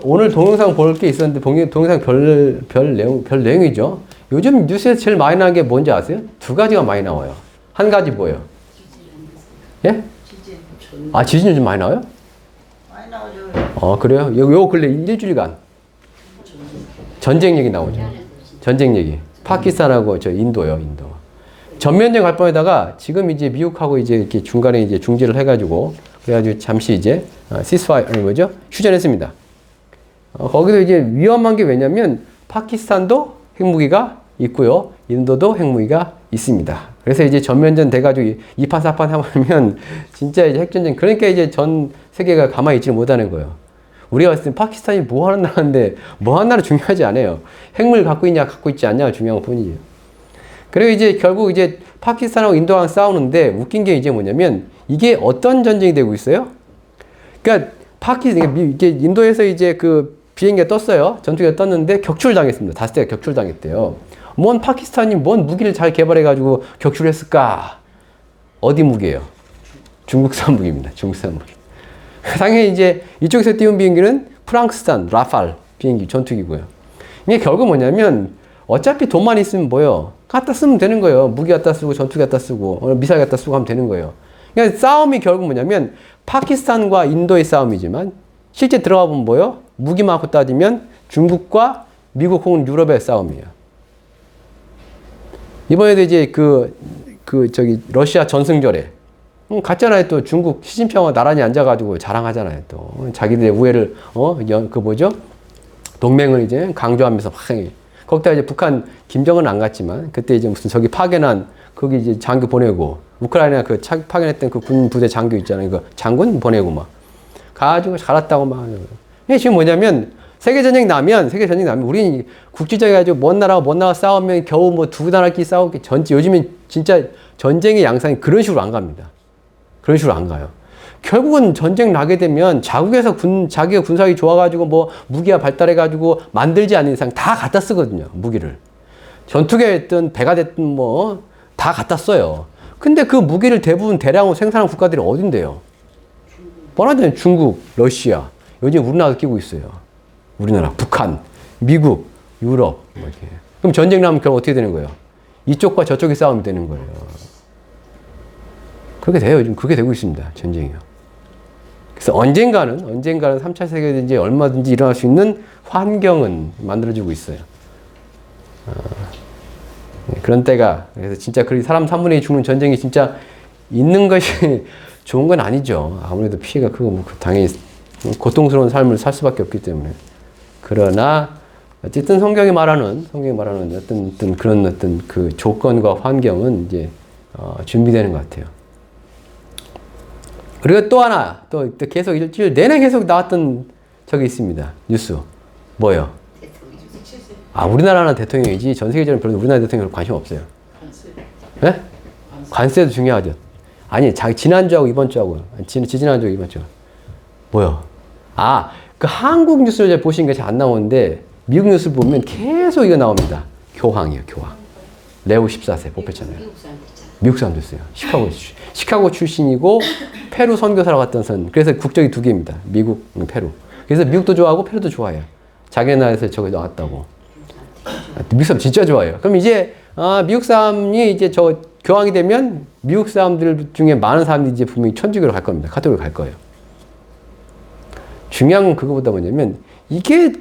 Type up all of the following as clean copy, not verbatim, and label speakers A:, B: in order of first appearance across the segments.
A: 오늘 동영상 볼 게 있었는데, 동영상 별 내용이죠. 요즘 뉴스에서 제일 많이 나온 게 뭔지 아세요? 두 가지가 많이 나와요. 한 가지 뭐예요? 예? 아, 지진 요즘 많이 나와요?
B: 많이 나오죠.
A: 그래요? 요 근래 일주일간 전쟁 얘기 나오죠. 전쟁 얘기. 파키스탄하고 인도요, 인도. 전면전 갈 뻔에다가 지금 이제 미국하고 이제 이렇게 중간에 이제 중지를 해가지고 그래가지고 잠시 이제 시스파이어 뭐죠? 휴전했습니다. 거기서 이제 위험한 게 왜냐면 파키스탄도 핵무기가 있고요, 인도도 핵무기가 있습니다. 그래서 이제 전면전 돼가지고 2판 4판 하면 진짜 이제 핵전쟁. 그러니까 이제 전 세계가 가만히 있지 못하는 거예요. 우리가 봤을 때 파키스탄이 뭐 하는 나라인데 뭐 하는 나라 중요하지 않아요. 핵무기를 갖고 있냐 갖고 있지 않냐가 중요한 뿐이에요. 그리고 이제 결국 이제 파키스탄하고 인도랑 싸우는데 웃긴 게 이제 뭐냐면 이게 어떤 전쟁이 되고 있어요? 그러니까 이게 인도에서 이제 그 비행기가 떴어요. 전투기가 떴는데 격출당했습니다. 5대가 격출당했대요. 뭔 파키스탄이 뭔 무기를 잘 개발해가지고 격출했을까? 어디 무기예요? 중국산 무기입니다. 중국산 무기. 당연히 이제 이쪽에서 띄운 비행기는 프랑스산 라팔 비행기 전투기고요. 이게 결국 뭐냐면 어차피 돈만 있으면 뭐요? 갖다 쓰면 되는 거예요. 무기 갖다 쓰고 전투기 갖다 쓰고 미사일 갖다 쓰고 하면 되는 거예요. 그러니까 싸움이 결국 뭐냐면 파키스탄과 인도의 싸움이지만 실제 들어가 보면 뭐요? 무기만 갖고 따지면 중국과 미국 혹은 유럽의 싸움이에요. 이번에도 이제 러시아 전승절에 갔잖아요. 또 중국 시진핑하고 나란히 앉아가지고 자랑하잖아요. 또 자기들의 우애를 동맹을 이제 강조하면서 막 거기다 이제 북한 김정은 안 갔지만 그때 이제 무슨 저기 파견한 거기 이제 장교 보내고 우크라이나 파견했던 그 군 부대 장교 있잖아요. 그 장군 보내고 막 가지고 잘했다고 막. 이게 지금 뭐냐면 세계전쟁 나면 우리는 국지적이 가지고 먼 나라가 싸우면 겨우 뭐 두 나라끼리 싸우기 요즘엔 진짜 전쟁의 양상이 그런 식으로 안 갑니다. 그런 식으로 안 가요. 결국은 전쟁 나게 되면 자국에서 자기가 군사력이 좋아가지고 뭐 무기가 발달해가지고 만들지 않는 이상 다 갖다 쓰거든요. 무기를. 전투기가 됐든 배가 됐든 뭐 다 갖다 써요. 근데 그 무기를 대부분 대량으로 생산하는 국가들이 어딘데요? 뻔하잖아요. 중국, 러시아. 요즘 우리나라도 끼고 있어요. 우리나라, 북한, 미국, 유럽. 뭐 이렇게. 그럼 전쟁 나면 결국 어떻게 되는 거예요? 이쪽과 저쪽이 싸움이 되는 거예요. 그렇게 돼요. 요즘 그렇게 되고 있습니다. 전쟁이요. 그래서 언젠가는 3차 세계대전이 얼마든지 일어날 수 있는 환경은 만들어지고 있어요. 그런 때가, 그래서 진짜 사람 3분의 2 죽는 전쟁이 진짜 있는 것이 좋은 건 아니죠. 아무래도 피해가 크고, 당연히 고통스러운 삶을 살 수밖에 없기 때문에. 그러나, 어쨌든 성경이 말하는 어떤 그 조건과 환경은 이제, 준비되는 것 같아요. 그리고 또 하나, 또 계속 일주일 내내 계속 나왔던 적이 있습니다. 뉴스. 뭐요? 우리나라는 대통령이지 전 세계적으로 별로 우리나라 대통령 관심 없어요. 관세. 네? 관세도 중요하죠. 아니, 지난주하고 이번주하고, 지난주하고 이번주. 뭐요? 그 한국 뉴스를 보시는 게 잘 안 나오는데, 미국 뉴스를 보면 계속 이거 나옵니다. 교황이요, 교황. 레오 14세 뽑혔잖아요. 미국 사람도 있어요. 시카고 출신이고, 페루 선교사로 갔던 그래서 국적이 2개입니다. 미국, 페루. 그래서 미국도 좋아하고, 페루도 좋아해요. 자기 나라에서 저기 나왔다고. 미국 사람 진짜 좋아해요. 그럼 이제, 미국 사람이 이제 교황이 되면, 미국 사람들 중에 많은 사람들이 이제 분명히 천주교로 갈 겁니다. 카톨릭으로 갈 거예요. 중요한 건 그거보다 뭐냐면, 이게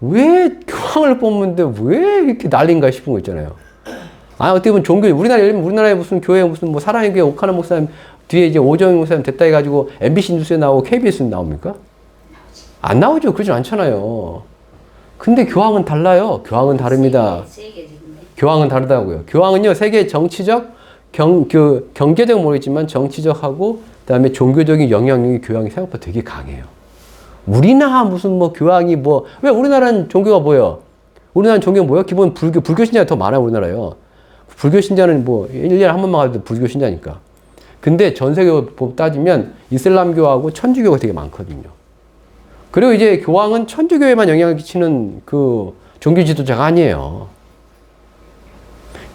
A: 왜 교황을 뽑는데 왜 이렇게 난린가 싶은 거 있잖아요. 어떻게 보면 우리나라에 무슨 교회 무슨 뭐 사랑의 교회 오카나 목사님 뒤에 이제 오정희 목사님 됐다 해가지고 MBC 뉴스에 나오고 KBS에 나옵니까? 안 나오죠. 그러지 않잖아요. 근데 교황은 달라요. 교황은 다릅니다. 교황은 다르다고요. 교황은요, 세계 정치적, 경제적은 모르겠지만 정치적하고 그다음에 종교적인 영향력이 교황이 생각보다 되게 강해요. 우리나라 무슨 뭐 교황이 왜 우리나라는 종교가 뭐예요? 우리나라는 종교가 뭐예요? 기본 불교 신자가 더 많아요, 우리나라요. 불교 신자는 1년에 한 번만 가도 불교 신자니까. 근데 전 세계로 따지면 이슬람교하고 천주교가 되게 많거든요. 그리고 이제 교황은 천주교에만 영향을 끼치는 그 종교 지도자가 아니에요.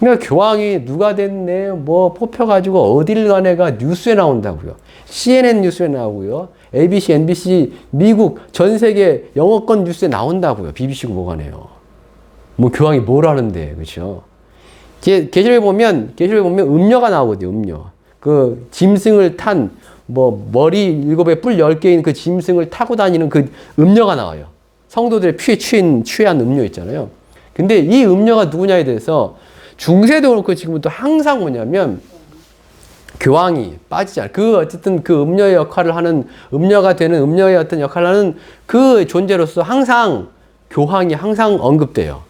A: 그러니까 교황이 누가 됐네, 뽑혀가지고 어딜 가네가 뉴스에 나온다고요. CNN 뉴스에 나오고요. ABC, NBC, 미국 전 세계 영어권 뉴스에 나온다고요. BBC고 뭐가 네요. 뭐 교황이 뭘 하는데, 그렇죠? 계시록에 보면 음녀가 나오거든요. 음녀. 그 짐승을 탄 뭐 머리 7에 뿔 10개인 그 짐승을 타고 다니는 그 음녀가 나와요. 성도들의 피에 취한 음녀 있잖아요. 근데 이 음녀가 누구냐에 대해서 중세도 그렇고 지금도 항상 뭐냐면 교황이 빠지지 않아요. 어쨌든 그 음녀의 역할을 하는, 음녀가 되는 음녀의 어떤 역할을 하는 그 존재로서 항상 교황이 항상 언급돼요.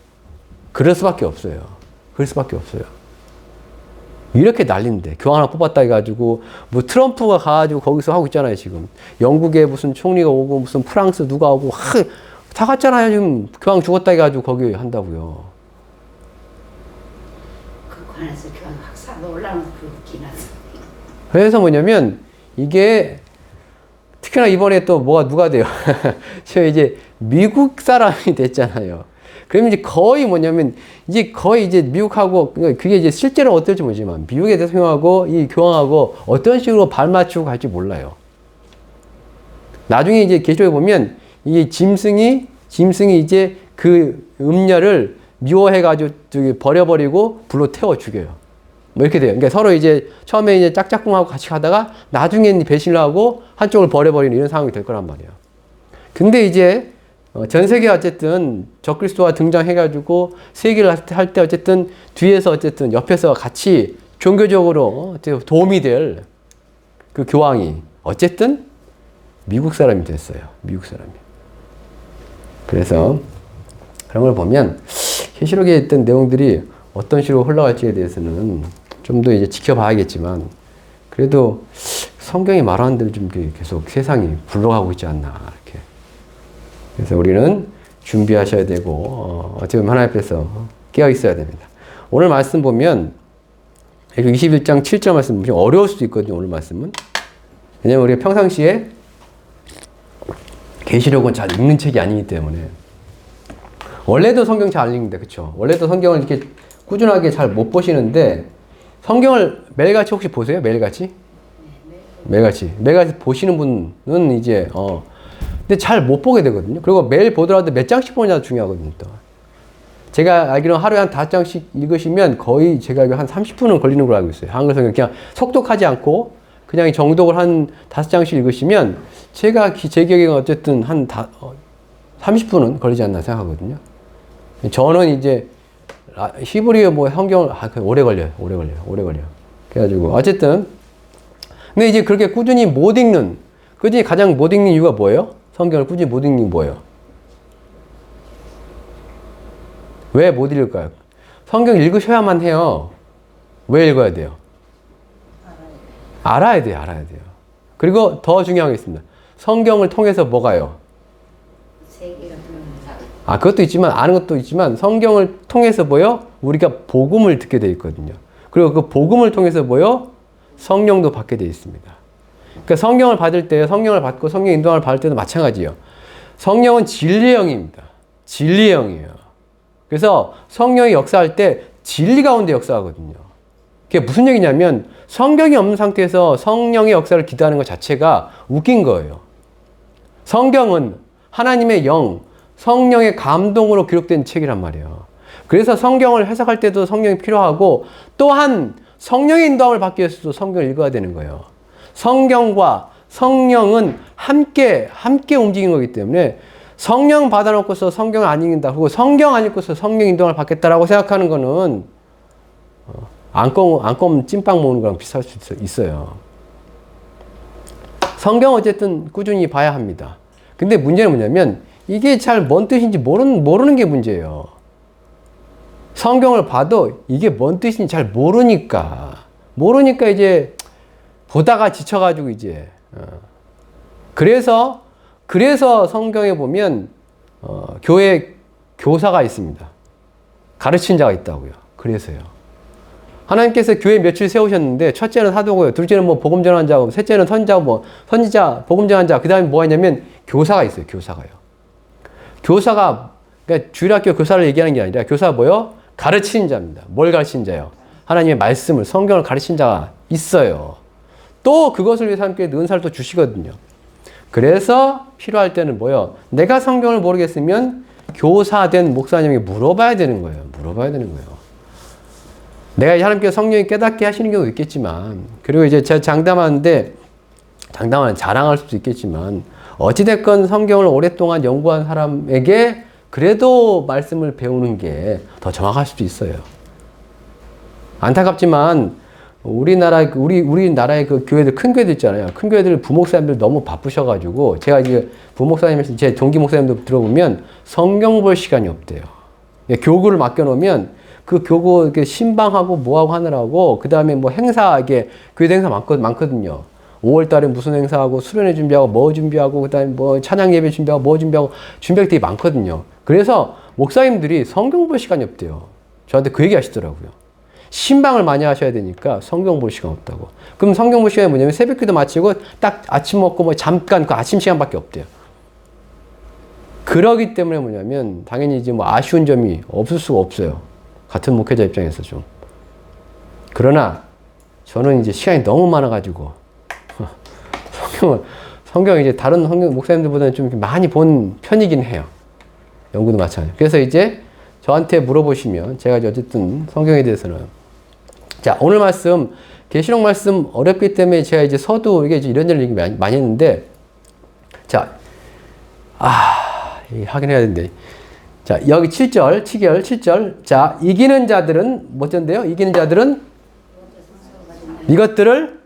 A: 그럴 수밖에 없어요. 그럴 수밖에 없어요. 이렇게 난리인데 교황 하나 뽑았다 해가지고 뭐 트럼프가 가가지고 거기서 하고 있잖아요. 지금 영국에 무슨 총리가 오고 무슨 프랑스 누가 오고 다 갔잖아요. 지금 교황 죽었다 해가지고 거기 한다고요.
B: 그 관에서 교황 학사가 올라오면서 그렇게 나서.
A: 그래서 뭐냐면 이게 특히나 이번에 또 누가 돼요. 저 이제 미국 사람이 됐잖아요. 그러면 이제 거의 뭐냐면 거의 미국하고 그게 이제 실제로 어떨지 모르지만 미국의 대통령하고 이 교황하고 어떤 식으로 발 맞추고 갈지 몰라요. 나중에 이제 계시록에 보면 이 짐승이 이제 그 음녀를 미워해가지고 버려버리고 불로 태워 죽여요. 뭐 이렇게 돼요. 그러니까 서로 이제 처음에 이제 짝짝꿍하고 같이 가다가 나중에는 배신을 하고 한쪽을 버려버리는 이런 상황이 될 거란 말이에요. 근데 이제 전 세계 어쨌든 적그리스도가 등장해가지고 세계를 할 때 어쨌든 뒤에서 어쨌든 옆에서 같이 종교적으로 도움이 될 그 교황이 어쨌든 미국 사람이 됐어요. 미국 사람이. 그래서 그런 걸 보면 계시록에 있던 내용들이 어떤 식으로 흘러갈지에 대해서는 좀 더 이제 지켜봐야겠지만 그래도 성경이 말하는 대로 좀 계속 세상이 굴러가고 있지 않나 이렇게. 그래서 우리는 준비하셔야 되고 어떻게 보면 하나님 앞에서 깨어 있어야 됩니다. 오늘 말씀 보면 21장 7절 말씀 좀 어려울 수도 있거든요. 오늘 말씀은. 왜냐면 우리가 평상시에 계시록은 잘 읽는 책이 아니기 때문에 원래도 성경 잘 안 읽는데 그렇죠? 원래도 성경을 이렇게 꾸준하게 잘 못 보시는데 성경을 매일같이 혹시 보세요? 매일같이 보시는 분은 이제 근데 잘 못 보게 되거든요. 그리고 매일 보더라도 몇 장씩 보느냐도 중요하거든요. 또. 제가 알기로는 하루에 한 5장씩 읽으시면 거의 제가 알기로 한 30분은 걸리는 걸로 알고 있어요. 한글 성경 그냥 속독하지 않고 그냥 정독을 한 5장씩 읽으시면 제 기억에는 어쨌든 한 30분은 걸리지 않나 생각하거든요. 저는 이제 히브리어 뭐 성경을 오래 걸려요. 그래가지고 어쨌든 근데 이제 그렇게 꾸준히 못 읽는 꾸준히 가장 못 읽는 이유가 뭐예요? 성경을 꾸준히 못 읽는 뭐예요? 왜 못 읽을까요? 성경 읽으셔야만 해요. 왜 읽어야 돼요? 알아야 돼요. 그리고 더 중요한 게 있습니다. 성경을 통해서 뭐가요? 그것도 있지만, 아는 것도 있지만, 성경을 통해서 뭐요? 우리가 복음을 듣게 돼 있거든요. 그리고 그 복음을 통해서 뭐요? 성령도 받게 돼 있습니다. 그러니까 성경을 받을 때, 성령을 받고 성령 인도함을 받을 때도 마찬가지예요. 성령은 진리의 영입니다. 진리의 영이에요. 그래서 성령이 역사할 때 진리 가운데 역사하거든요. 그게 무슨 얘기냐면 성경이 없는 상태에서 성령의 역사를 기도하는 것 자체가 웃긴 거예요. 성경은 하나님의 영, 성령의 감동으로 기록된 책이란 말이에요. 그래서 성경을 해석할 때도 성령이 필요하고 또한 성령의 인도함을 받기 위해서도 성경을 읽어야 되는 거예요. 성경과 성령은 함께 움직이는 거기 때문에 성령 받아놓고서 성경을 안 읽는다. 그리고 성경 안 읽고서 성령 인도함을 받겠다라고 생각하는 거는 안검 찐빵 먹는 거랑 비슷할 수 있어요. 성경 어쨌든 꾸준히 봐야 합니다. 근데 문제는 뭐냐면 이게 잘 뭔 뜻인지 모르는 게 문제예요. 성경을 봐도 이게 뭔 뜻인지 잘 모르니까 이제 보다가 지쳐가지고 이제 그래서 성경에 보면 교회 교사가 있습니다. 가르친 자가 있다고요. 그래서요. 하나님께서 교회 며칠 세우셨는데 첫째는 사도고요. 둘째는 뭐 복음 전하는 자고 셋째는 선지자고 뭐 선지자, 복음 전하는 자. 그다음에 뭐가 있냐면 교사가 있어요. 교사가요. 교사가 그러니까 주일학교 교사를 얘기하는 게 아니라 교사가 뭐요? 가르치는 자입니다. 뭘 가르치는 자요? 하나님의 말씀을 성경을 가르치는 자가 있어요. 또 그것을 위해서 함께 은사를 또 주시거든요. 그래서 필요할 때는 뭐요? 내가 성경을 모르겠으면 교사된 목사님에게 물어봐야 되는 거예요. 물어봐야 되는 거예요. 내가 하나님께서 성령이 깨닫게 하시는 경우도 있겠지만, 그리고 이제 제가 장담하는 자랑할 수도 있겠지만, 어찌됐건 성경을 오랫동안 연구한 사람에게 그래도 말씀을 배우는 게 더 정확할 수도 있어요. 안타깝지만, 우리나라의 그 교회들, 큰 교회들 있잖아요. 큰 교회들 부목사님들 너무 바쁘셔가지고, 제가 이제 부목사님, 제 동기 목사님들 들어보면 성경 볼 시간이 없대요. 교구를 맡겨놓으면 그 교구 이렇게 신방하고 뭐하고 하느라고, 그 다음에 뭐 행사, 이게 교회 행사 많거든요. 5월 달에 무슨 행사하고 수련회 준비하고 뭐 준비하고, 그 다음에 뭐 찬양 예배 준비하고 뭐 준비하고, 준비할 게 되게 많거든요. 그래서 목사님들이 성경 볼 시간이 없대요. 저한테 그 얘기 하시더라고요. 신방을 많이 하셔야 되니까 성경 볼 시간 없다고. 그럼 성경 볼 시간이 뭐냐면 새벽 기도 마치고 딱 아침 먹고 뭐 잠깐 그 아침 시간밖에 없대요. 그러기 때문에 뭐냐면 당연히 이제 뭐 아쉬운 점이 없을 수가 없어요. 같은 목회자 입장에서 좀. 그러나 저는 이제 시간이 너무 많아가지고 성경을 이제 다른 성경 목사님들보다는 좀 많이 본 편이긴 해요. 연구도 마찬가지예요. 그래서 이제 저한테 물어보시면 제가 어쨌든 성경에 대해서는, 자, 오늘 말씀 계시록 말씀 어렵기 때문에 제가 이제 서두 이게 이제 이런저런 얘기 많이 했는데, 자, 하긴 해야 되는데, 자, 여기 7절. 자, 이기는 자들은 뭐던데요? 이기는 자들은 이것들을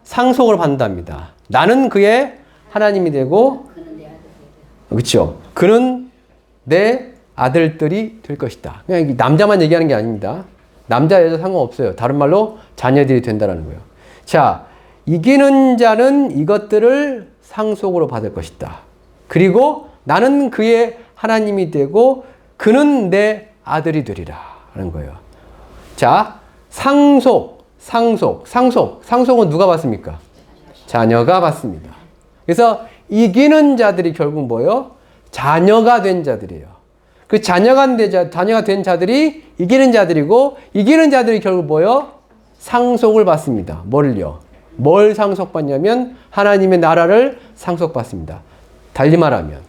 A: 상속을 받는답니다. 나는 그의 하나님이 되고, 그렇죠? 그는 내 아들들이 될 것이다. 그냥 남자만 얘기하는 게 아닙니다. 남자, 여자 상관없어요. 다른 말로 자녀들이 된다는 거예요. 자, 이기는 자는 이것들을 상속으로 받을 것이다. 그리고 나는 그의 하나님이 되고 그는 내 아들이 되리라 하는 거예요. 자, 상속은 누가 받습니까? 자녀가 받습니다. 그래서 이기는 자들이 결국 뭐예요? 자녀가 된 자들이에요. 그 자녀가 된 자들이 이기는 자들이고, 이기는 자들이 결국 뭐예요? 상속을 받습니다. 뭘요? 뭘 상속받냐면 하나님의 나라를 상속받습니다. 달리 말하면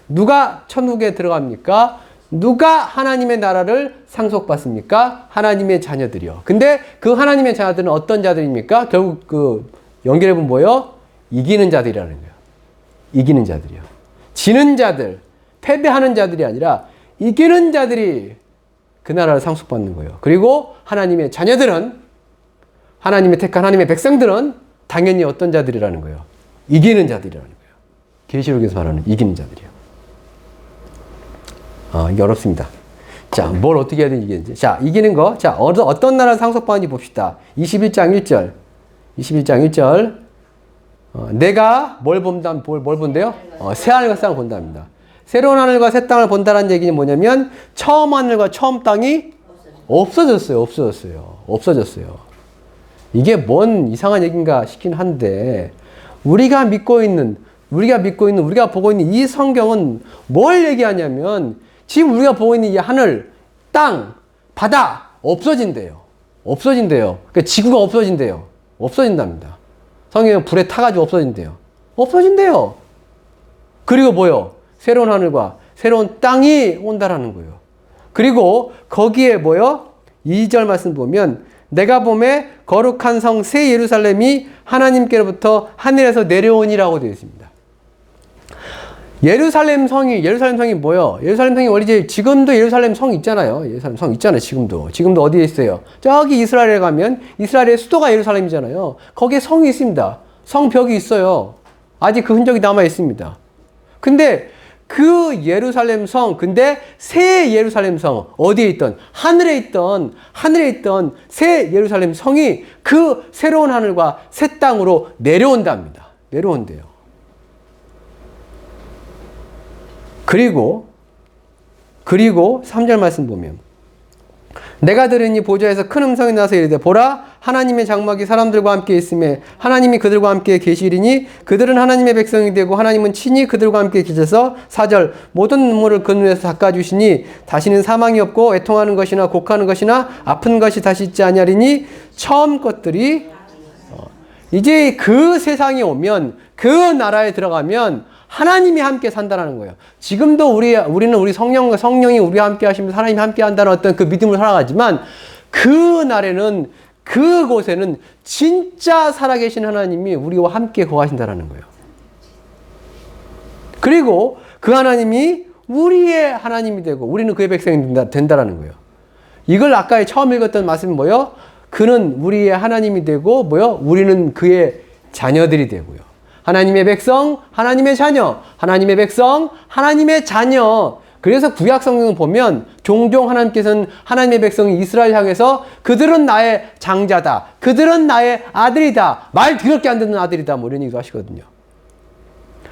A: 누가 천국에 들어갑니까? 누가 하나님의 나라를 상속받습니까? 하나님의 자녀들이요. 근데 그 하나님의 자녀들은 어떤 자들입니까? 결국 그 연결해보면 뭐예요? 이기는 자들이라는 거예요. 이기는 자들이요. 지는 자들, 패배하는 자들이 아니라 이기는 자들이 그 나라를 상속받는 거예요. 그리고 하나님의 자녀들은, 하나님의 택한 하나님의 백성들은 당연히 어떤 자들이라는 거예요? 이기는 자들이라는 거예요. 계시록에서 말하는 이기는 자들이요. 이게 어렵습니다. 자, 뭘 어떻게 해야 되는지. 자, 이기는 거. 자, 어떤 나라를 상속받는지 봅시다. 21장 1절. 내가 뭘 본대요? 새하늘과 새 땅을 본답니다. 새로운 하늘과 새 땅을 본다는 얘기는 뭐냐면 처음 하늘과 처음 땅이 없어졌어요. 이게 뭔 이상한 얘기인가 싶긴 한데, 우리가 보고 있는 이 성경은 뭘 얘기하냐면 지금 우리가 보고 있는 이 하늘, 땅, 바다 없어진대요. 그러니까 지구가 없어진답니다. 성경은 불에 타가지고 없어진대요. 그리고 뭐요? 새로운 하늘과 새로운 땅이 온다라는 거예요. 그리고 거기에 뭐요? 2절 말씀 보면 내가 보매 거룩한 성 새 예루살렘이 하나님께로부터 하늘에서 내려오니라고 되어 있습니다. 예루살렘 성이 뭐요? 예루살렘 성이 원래 이제 지금도 예루살렘 성 있잖아요. 지금도 어디에 있어요? 저기 이스라엘에 가면 이스라엘의 수도가 예루살렘이잖아요. 거기에 성이 있습니다. 성벽이 있어요. 아직 그 흔적이 남아 있습니다. 근데 그 예루살렘 성, 근데 새 예루살렘 성, 어디에 있던, 하늘에 있던 새 예루살렘 성이 그 새로운 하늘과 새 땅으로 내려온답니다. 내려온대요. 그리고 3절 말씀 보면 내가 들으니 보좌에서 큰 음성이 나서 이르되 보라 하나님의 장막이 사람들과 함께 있음에 하나님이 그들과 함께 계시리니 그들은 하나님의 백성이 되고 하나님은 친히 그들과 함께 계셔서 4절 모든 눈물을 그 눈에서 닦아주시니 다시는 사망이 없고 애통하는 것이나 곡하는 것이나 아픈 것이 다시 있지 아니하리니 처음 것들이 이제 그 세상에 오면 그 나라에 들어가면 하나님이 함께 산다라는 거예요. 지금도 우리는 우리 성령이 우리와 함께 하시면서 하나님이 함께 한다는 어떤 그 믿음을 살아가지만 그 날에는 그곳에는 진짜 살아계신 하나님이 우리와 함께 거하신다라는 거예요. 그리고 그 하나님이 우리의 하나님이 되고 우리는 그의 백성이 된다라는 거예요. 이걸 아까 처음 읽었던 말씀은 뭐예요? 그는 우리의 하나님이 되고 뭐요? 우리는 그의 자녀들이 되고요. 하나님의 백성, 하나님의 자녀, 하나님의 백성, 하나님의 자녀. 그래서 구약 성경을 보면 종종 하나님께서는 하나님의 백성이 이스라엘 향해서 그들은 나의 장자다. 그들은 나의 아들이다. 말 더럽게 안 듣는 아들이다. 뭐 이런 얘기도 하시거든요.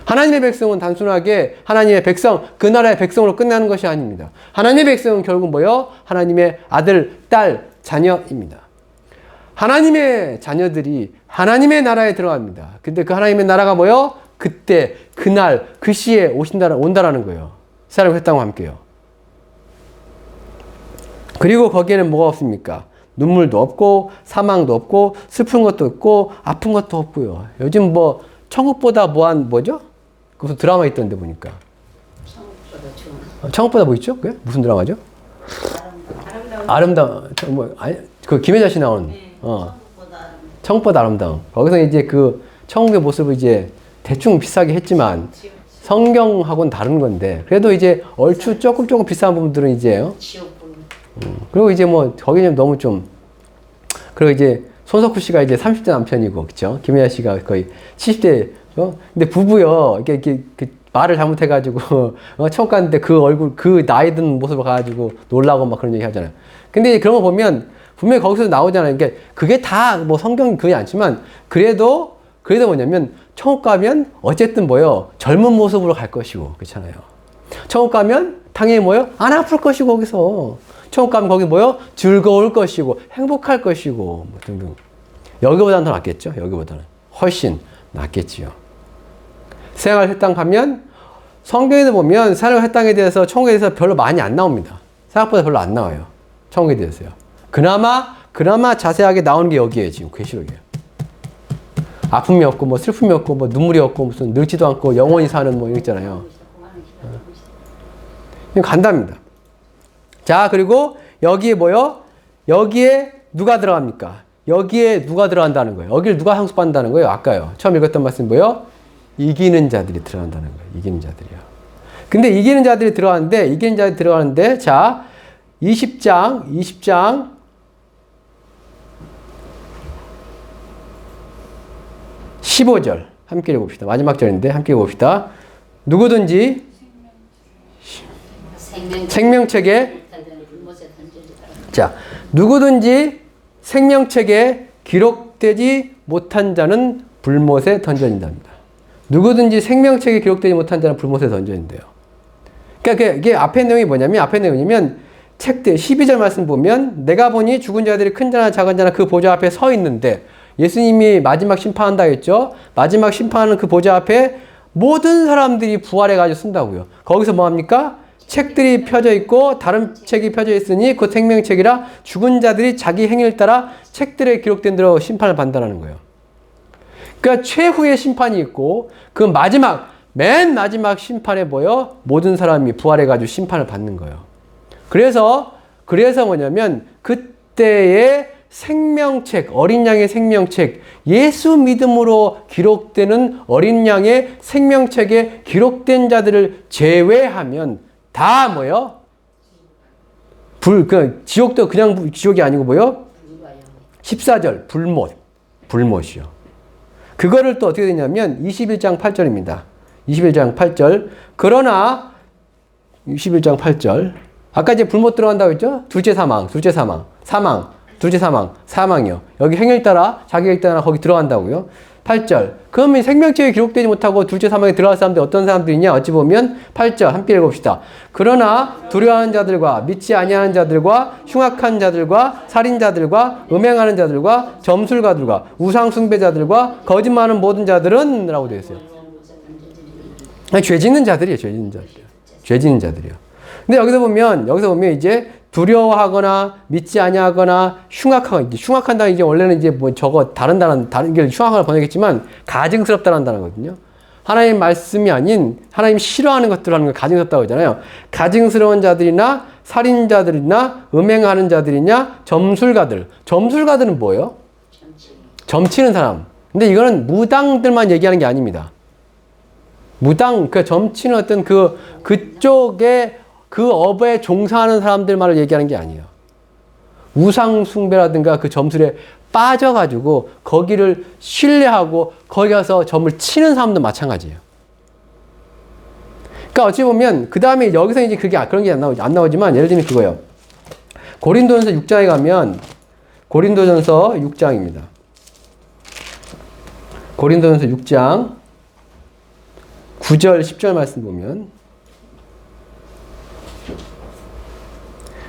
A: 하나님의 백성은 단순하게 하나님의 백성, 그 나라의 백성으로 끝나는 것이 아닙니다. 하나님의 백성은 결국 뭐요? 하나님의 아들, 딸, 자녀입니다. 하나님의 자녀들이 하나님의 나라에 들어갑니다. 근데 그 하나님의 나라가 뭐요? 그때, 그날, 그 시에 온다라는 거예요. 사람의 땅과 함께요. 그리고 거기에는 뭐가 없습니까? 눈물도 없고, 사망도 없고, 슬픈 것도 없고, 아픈 것도 없고요. 요즘 뭐, 천국보다 뭐죠? 무슨 드라마 있던데 보니까.
B: 천국보다 좋은.
A: 천국보다 뭐 있죠? 그게? 무슨 드라마죠? 아름다운. 그 김혜자 씨 나오는. 천국보다 아름다운. 거기서 이제 그 천국의 모습을 이제 대충 비싸게 했지만 성경하고는 다른 건데 그래도 이제 얼추 조금 비싼 부분들은 이제 그리고 이제 뭐 거기는 너무 좀 그리고 이제 손석구 씨가 이제 30대 남편이고 그렇죠? 김혜자 씨가 거의 70대 근데 부부요 이게 말을 잘못해가지고 천국 갔는데 그 얼굴 그 나이 든 모습을 가지고 놀라고 막 그런 얘기 하잖아요. 근데 그런 거 보면 분명히 거기서 나오잖아요. 그러니까 그게 다 뭐 성경 그게 않지만 그래도 뭐냐면 천국 가면 어쨌든 뭐요 젊은 모습으로 갈 것이고 그렇잖아요. 천국 가면 당연히 뭐요 안 아플 것이고 거기서 천국 가면 거기 뭐요 즐거울 것이고 행복할 것이고 뭐 등등. 여기보다는 더 낫겠죠. 여기보다는 훨씬 낫겠지요. 생활 땅 가면 성경에도 보면 생활 땅에 대해서 천국에 대해서 별로 많이 안 나옵니다. 생각보다 별로 안 나와요. 천국에 대해서요. 그나마 자세하게 나오는 게 여기에요. 지금 계시록이에요. 아픔이 없고 뭐 슬픔이 없고 뭐 눈물이 없고 무슨 늙지도 않고 영원히 사는 뭐 이런 있잖아요. 간답니다. 자, 그리고 여기에 뭐요? 여기에 누가 들어갑니까? 여기에 누가 들어간다는 거예요? 여기를 누가 상속받는다는 거예요? 아까요. 처음 읽었던 말씀 뭐예요? 이기는 자들이 들어간다는 거예요. 이기는 자들이요. 근데 이기는 자들이 들어가는데 자, 20장 15절 함께 읽어봅시다. 마지막 절인데 함께 읽어봅시다. 누구든지 생명책에 자, 누구든지 생명책에 기록되지 못한 자는 불못에 던져진답니다. 누구든지 생명책에 기록되지 못한 자는 불못에 던져진대요. 그러니까 이게 앞에 내용이 뭐냐면 책들 12절 말씀 보면 내가 보니 죽은 자들이 큰 자나 작은 자나 그 보좌 앞에 서 있는데 예수님이 마지막 심판한다 했죠. 마지막 심판하는 그 보좌 앞에 모든 사람들이 부활해가지고 쓴다고요. 거기서 뭐합니까? 책들이 펴져 있고 다른 책이 펴져 있으니 그 생명책이라 죽은 자들이 자기 행위를 따라 책들에 기록된 대로 심판을 받는다는 거예요. 그러니까 최후의 심판이 있고 그 맨 마지막 심판에 뭐요? 모든 사람이 부활해가지고 심판을 받는 거예요. 그래서 뭐냐면 그때의 생명책, 어린 양의 생명책, 예수 믿음으로 기록되는 어린 양의 생명책에 기록된 자들을 제외하면 다 뭐요? 지옥도 그냥 지옥이 아니고 뭐요? 14절, 불못이요. 그거를 또 어떻게 되냐면 21장 8절입니다. 21장 8절. 그러나 21장 8절. 아까 이제 불못 들어간다고 했죠? 둘째 사망이요. 여기 행위에 따라 자기 행위에 따라 거기 들어간다고요. 8절. 그러면 생명책에 기록되지 못하고 둘째 사망에 들어갈 사람들 어떤 사람들이냐? 어찌 보면 8절 함께 읽어봅시다. 그러나 두려워하는 자들과 믿지 아니하는 자들과 흉악한 자들과 살인자들과 음행하는 자들과 점술가들과 우상 숭배자들과 거짓말하는 모든 자들은 라고 되어 있어요. 죄 짓는 자들이에요. 죄 짓는 자들이요. 근데 여기서 보면 이제 두려워하거나 믿지 아니하거나 흉악하고 흉악한다 이제 원래는 이제 뭐 저거 다른 게 흉악을 번역했지만 가증스럽다는 단어거든요. 하나님 말씀이 아닌 하나님 싫어하는 것들을 하는 걸 가증스럽다고 하잖아요. 가증스러운 자들이나 살인자들이나 음행하는 자들이냐 점술가들은 뭐예요? 점치는 사람. 근데 이거는 무당들만 얘기하는 게 아닙니다. 무당, 그 점치는 어떤 그쪽에 그 업에 종사하는 사람들만을 얘기하는 게 아니에요. 우상숭배라든가 그 점술에 빠져가지고 거기를 신뢰하고 거기 가서 점을 치는 사람도 마찬가지예요. 그러니까 어찌 보면 그 다음에 여기서 이제 그런 게 안 나오지만 예를 들면 그거예요. 고린도전서 6장에 가면 고린도전서 6장입니다. 고린도전서 6장 9절 10절 말씀 보면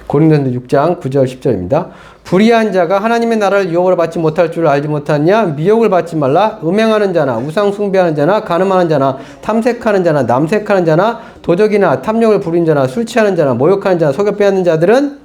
A: 고린도전서 6장 9절 10절입니다. 불의한 자가 하나님의 나라를 유혹을 받지 못할 줄 알지 못하냐? 미혹을 받지 말라. 음행하는 자나 우상 숭배하는 자나 간음하는 자나 탐색하는 자나 남색하는 자나 도적이나 탐욕을 부린 자나 술 취하는 자나 모욕하는 자나 속여 빼앗는 자들은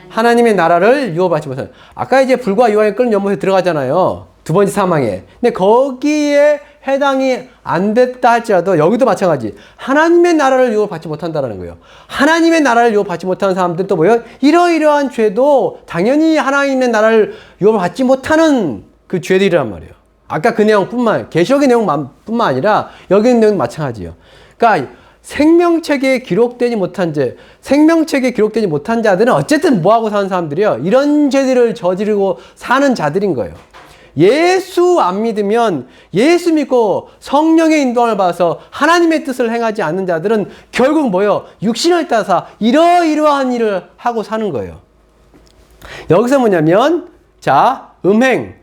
A: 하나님의 나라를 유혹받지 못하는. 아까 이제 불과 유황이 끓는 연못에 들어가잖아요. 두 번째 사망에. 근데 거기에 해당이 안 됐다 할지라도 여기도 마찬가지. 하나님의 나라를 유혹받지 못한다라는 거예요. 하나님의 나라를 유혹받지 못하는 사람들은 또 뭐예요? 이러이러한 죄도 당연히 하나님의 나라를 유혹받지 못하는 그 죄들이란 말이에요. 아까 그 내용뿐만, 계시록의 내용뿐만 아니라 여기 있는 내용도 마찬가지예요. 그러니까 생명책에 기록되지 못한 자들은 어쨌든 뭐하고 사는 사람들이요? 이런 죄들을 저지르고 사는 자들인 거예요. 예수 안 믿으면 예수 믿고 성령의 인도함을 받아서 하나님의 뜻을 행하지 않는 자들은 결국 뭐예요? 육신을 따라서 이러이러한 일을 하고 사는 거예요. 여기서 뭐냐면 자, 음행,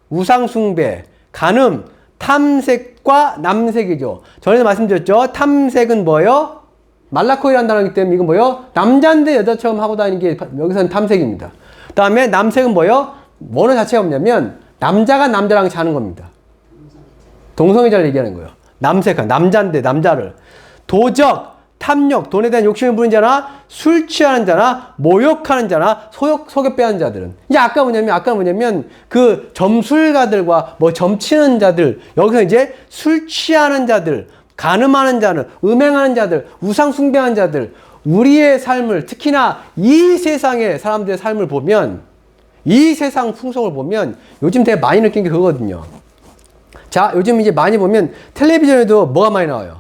A: 우상숭배, 간음, 탐색과 남색이죠. 전에도 말씀드렸죠. 탐색은 뭐예요? 말라코이라는 단어이기 때문에 이건 뭐예요? 남자인데 여자처럼 하고 다니는 게 여기서는 탐색입니다. 그 다음에 남색은 뭐예요? 원어 자체가 뭐냐면 남자가 남자랑 자는 겁니다. 동성애자를 얘기하는 거예요. 남색한 남자인데 남자를. 도적, 탐욕, 돈에 대한 욕심을 부린 자나 술 취하는 자나 모욕하는 자나 속여 빼앗는 자들은. 이제 아까 뭐냐면 그 점술가들과 뭐 점치는 자들, 여기서 이제 술 취하는 자들, 간음하는 자들, 음행하는 자들, 우상 숭배하는 자들, 우리의 삶을 특히나 이 세상의 사람들의 삶을 보면 이 세상 풍속을 보면 요즘 되게 많이 느낀 게 그거거든요. 자, 요즘 이제 많이 보면 텔레비전에도 뭐가 많이 나와요?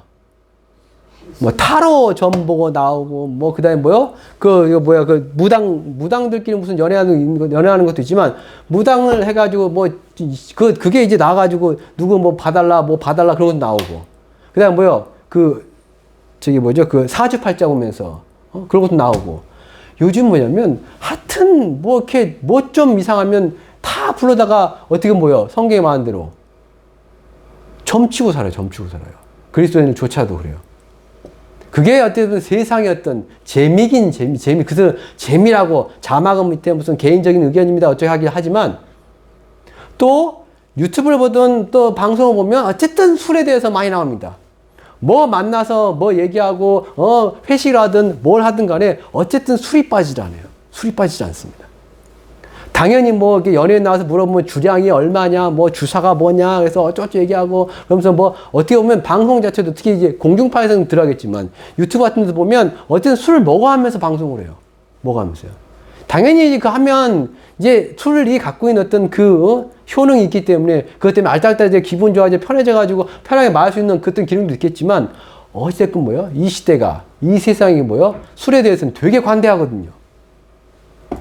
A: 뭐 타로 점 보고 나오고 뭐 그다음에 뭐요? 그 무당들끼리 무슨 연애하는 것도 있지만 무당을 해가지고 뭐 그게 이제 나와가지고 누구 뭐 봐달라 그런 것도 나오고 그다음에 뭐요? 그 사주팔자 보면서 그런 것도 나오고. 요즘 뭐냐면 하여튼 뭐 이렇게 뭐 좀 이상하면 다 불러다가 어떻게 뭐요? 성경에 말한 대로 점치고 살아요. 그리스도인들조차도 그래요. 그게 어쨌든 세상의 어떤 재미. 그래서 재미라고 자막은 밑에 무슨 개인적인 의견입니다. 어쩌게 하긴 하지만 또 유튜브를 보든 또 방송을 보면 어쨌든 술에 대해서 많이 나옵니다. 뭐 만나서 뭐 얘기하고 회식을 하든 뭘 하든 간에 어쨌든 술이 빠지지 않아요. 술이 빠지지 않습니다. 당연히 뭐 이렇게 연예인 나와서 물어보면 주량이 얼마냐, 뭐 주사가 뭐냐, 그래서 어쩌고 얘기하고 그러면서 뭐 어떻게 보면 방송 자체도 특히 이제 공중파에서는 들어가겠지만 유튜브 같은 데서 보면 어쨌든 술을 먹어가면서 방송을 해요. 먹어가면서요. 당연히 그 하면 이제 술이 갖고 있는 어떤 그 효능이 있기 때문에 그것 때문에 알딸딸 이제 기분 좋아져 편해져가지고 편하게 말할 수 있는 그런 기능도 있겠지만 어쨌든 뭐요? 이 시대가 이 세상이 뭐요? 술에 대해서는 되게 관대하거든요.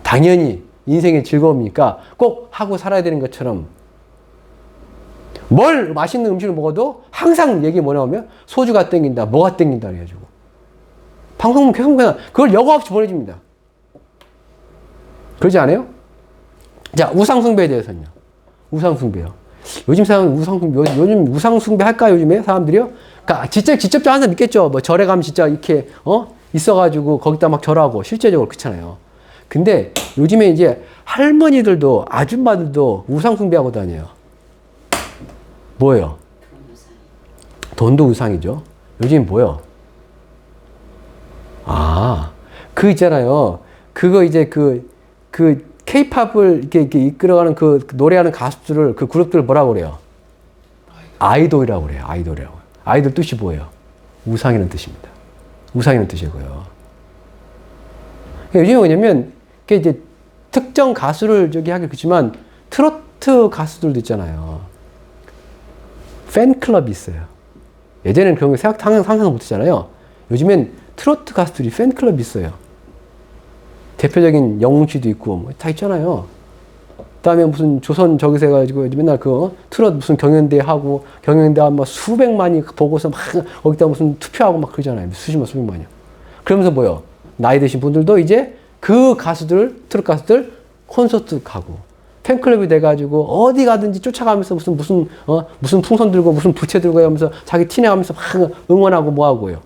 A: 당연히 인생의 즐거움이니까 꼭 하고 살아야 되는 것처럼 뭘 맛있는 음식을 먹어도 항상 얘기 뭐 나오면 소주가 땡긴다, 뭐가 땡긴다 그래가지고 방송은 계속 그걸 여과 없이 보내줍니다. 그러지 않아요? 자, 우상숭배에 대해서는요. 우상숭배요. 요즘 사람은 요즘 우상숭배 할까요, 요즘에 사람들이요? 그러니까 직접적으로 항상 믿겠죠. 뭐 절에 가면 진짜 이렇게 있어가지고 거기다 막 절하고 실제적으로 그렇잖아요. 근데 요즘에 이제 할머니들도 아줌마들도 우상숭배하고 다녀요. 뭐예요? 돈도 우상이죠. 요즘 뭐예요? 그 있잖아요. 그거 이제 그 케이팝을 이렇게 이끌어가는 그 노래하는 가수들을, 그 그룹들을 뭐라고 그래요? 아이돌이라고 그래요. 아이돌이라고. 아이돌 뜻이 뭐예요? 우상이라는 뜻입니다. 우상이라는 뜻이고요. 요즘에 뭐냐면, 그게 이제 특정 가수를 저기 하긴 그렇지만, 트로트 가수들도 있잖아요. 팬클럽이 있어요. 예전에는 그런 거 상상 못 했잖아요. 요즘엔 트로트 가수들이 팬클럽이 있어요. 대표적인 영웅 씨도 있고, 뭐 다 있잖아요. 그 다음에 무슨 조선 저기서 해가지고 맨날 그 트롯 무슨 경연대 하고, 경연대 한 막 수백만이 보고서 막 거기다 무슨 투표하고 막 그러잖아요. 수백만이요. 그러면서 뭐요? 나이 드신 분들도 이제 그 가수들, 트롯 가수들 콘서트 가고, 팬클럽이 돼가지고 어디 가든지 쫓아가면서 무슨 풍선 들고 무슨 부채 들고 하면서 자기 티내가면서 막 응원하고 뭐하고요.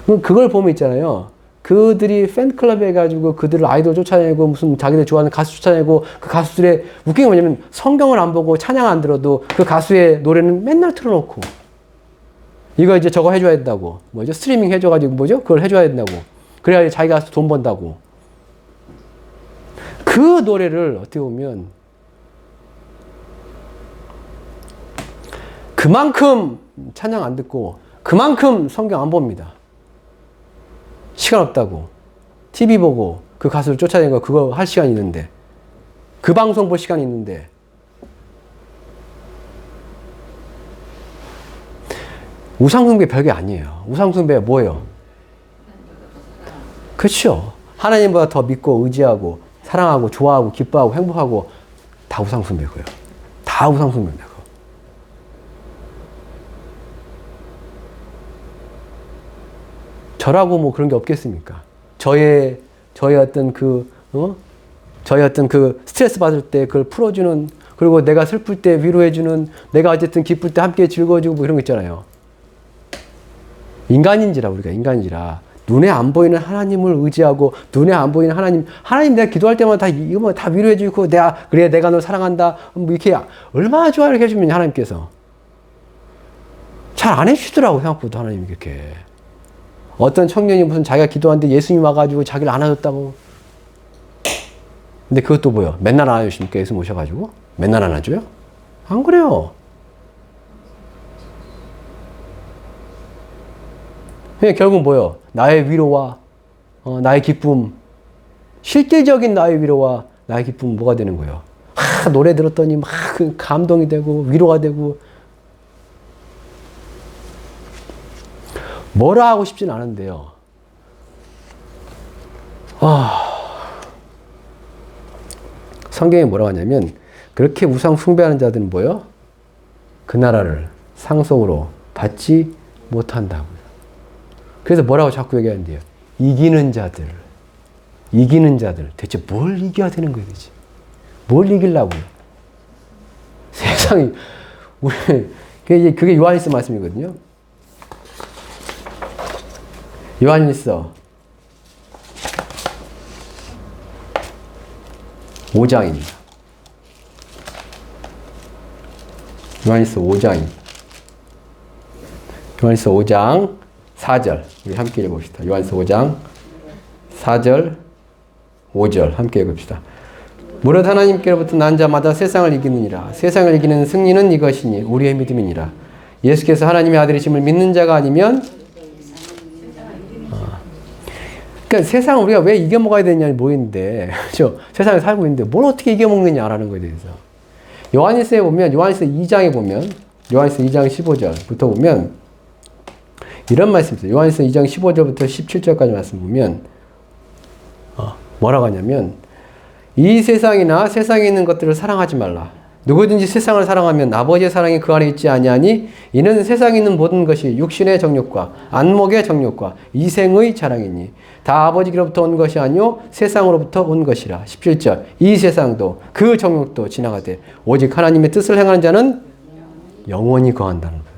A: 그걸 보면 있잖아요. 그들이 팬클럽 해가지고 그들을 아이돌 쫓아내고 무슨 자기들 좋아하는 가수 쫓아내고 그 가수들의 웃긴 게 뭐냐면 성경을 안 보고 찬양 안 들어도 그 가수의 노래는 맨날 틀어놓고 이거 이제 저거 해줘야 된다고 뭐죠? 스트리밍 해줘가지고 뭐죠? 그걸 해줘야 된다고 그래야 자기가 돈 번다고 그 노래를 어떻게 보면 그만큼 찬양 안 듣고 그만큼 성경 안 봅니다. 시간 없다고. TV 보고 그 가수를 쫓아내는 거 그거 할 시간이 있는데 그 방송 볼 시간이 있는데 우상숭배 별게 아니에요. 우상숭배 뭐예요? 그렇죠. 하나님보다 더 믿고 의지하고 사랑하고 좋아하고 기뻐하고 행복하고 다 우상숭배고요. 다 우상숭배입니다. 저라고 뭐 그런 게 없겠습니까? 저의 어떤 저의 어떤 그 스트레스 받을 때 그걸 풀어주는, 그리고 내가 슬플 때 위로해주는, 내가 어쨌든 기쁠 때 함께 즐거워주고 뭐 이런 거 있잖아요. 우리가 인간인지라. 눈에 안 보이는 하나님을 의지하고, 눈에 안 보이는 하나님 내가 기도할 때마다 이거 뭐 다 위로해주고, 내가 널 사랑한다. 뭐 이렇게 얼마나 좋아 이렇게 해주면 하나님께서. 잘 안 해주시더라고, 생각보다 하나님이 그렇게. 어떤 청년이 무슨 자기가 기도하는데 예수님 와가지고 자기를 안아줬다고. 근데 그것도 뭐요? 맨날 안아주십니까? 예수 모셔가지고? 맨날 안아줘요? 안 그래요. 그냥 결국 뭐요? 나의 위로와 나의 기쁨, 실질적인 나의 위로와 나의 기쁨은 뭐가 되는 거예요? 노래 들었더니 막 감동이 되고 위로가 되고 뭐라 하고 싶진 않은데요. 성경에 뭐라고 하냐면 그렇게 우상 숭배하는 자들은 뭐요? 그 나라를 상속으로 받지 못한다고요. 그래서 뭐라고 자꾸 얘기하는데요. 이기는 자들. 대체 뭘 이겨야 되는 거예요, 대체? 뭘 이기려고요? 세상이 그게 요한일서 말씀이거든요. 요한일서 5장입니다. 요한일서 5장입니다. 요한일서 5장 4절 우리 함께 읽어봅시다. 요한일서 5장 4절 5절 함께 읽읍시다. 무릇 하나님께로부터 난 자마다 세상을 이기느니라. 세상을 이기는 승리는 이것이니 우리의 믿음이니라. 예수께서 하나님의 아들이심을 믿는 자가 아니면 그러니까 세상을 우리가 왜 이겨먹어야 되느냐 모르겠는데 그렇죠? 세상에 살고 있는데 뭘 어떻게 이겨먹느냐라는 거에 대해서 요한일서에 보면 요한일서 2장에 보면 요한일서 2장 15절부터 보면 이런 말씀이 있어요. 요한일서 2장 15절부터 17절까지 말씀 보면 뭐라고 하냐면 이 세상이나 세상에 있는 것들을 사랑하지 말라. 누구든지 세상을 사랑하면 아버지의 사랑이 그 안에 있지 아니하니 이는 세상에 있는 모든 것이 육신의 정욕과 안목의 정욕과 이생의 자랑이니 다 아버지로부터 온 것이 아니요 세상으로부터 온 것이라. 17절 이 세상도 그 정욕도 지나가되 오직 하나님의 뜻을 행하는 자는 영원히 거한다는 거예요.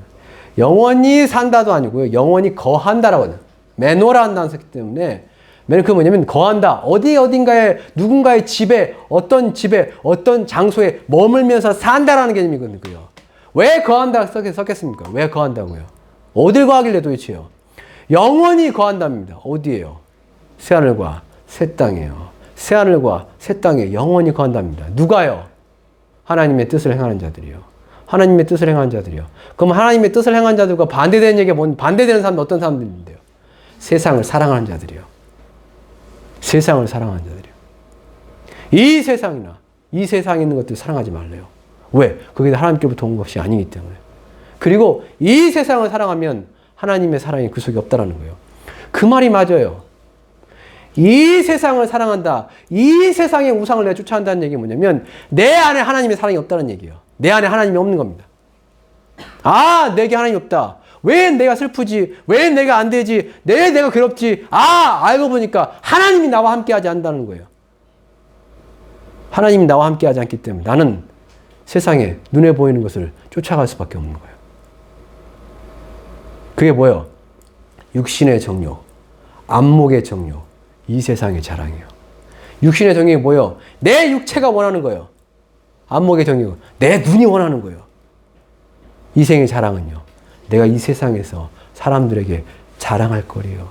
A: 영원히 산다도 아니고요. 영원히 거한다라고 해요. 매노라 한다는 소리 때문에 그 뭐냐면 거한다. 어딘가에 누군가의 집에 어떤 장소에 머물면서 산다라는 개념이거든요. 왜 거한다 썼겠습니까? 왜 거한다고요? 어딜 거하길래 도대체요? 영원히 거한답니다. 어디에요? 새하늘과 새 땅이에요. 새하늘과 새 땅에 영원히 거한답니다. 누가요? 하나님의 뜻을 행하는 자들이요. 하나님의 뜻을 행하는 자들이요. 그럼 하나님의 뜻을 행하는 자들과 반대되는 얘기가 반대되는 사람은 어떤 사람들인데요? 세상을 사랑하는 자들이요. 세상을 사랑하는 자들이요. 이 세상이나 이 세상에 있는 것들 사랑하지 말래요. 왜? 그게 하나님께로부터 온 것이 아니기 때문에. 그리고 이 세상을 사랑하면 하나님의 사랑이 그 속에 없다라는 거예요. 그 말이 맞아요. 이 세상을 사랑한다. 이 세상의 우상을 내가 쫓아간다는 얘기가 뭐냐면 내 안에 하나님의 사랑이 없다는 얘기예요. 내 안에 하나님이 없는 겁니다. 아, 내게 하나님이 없다. 왜 내가 슬프지? 왜 내가 안 되지? 왜 내가 괴롭지? 아, 알고 보니까 하나님이 나와 함께 하지 않는다는 거예요. 하나님이 나와 함께 하지 않기 때문에 나는 세상에 눈에 보이는 것을 쫓아갈 수밖에 없는 거예요. 그게 뭐예요? 육신의 정욕, 안목의 정욕, 이 세상의 자랑이에요. 육신의 정욕이 뭐예요? 내 육체가 원하는 거예요. 안목의 정욕, 내 눈이 원하는 거예요. 이생의 자랑은요, 내가 이 세상에서 사람들에게 자랑할 거리요.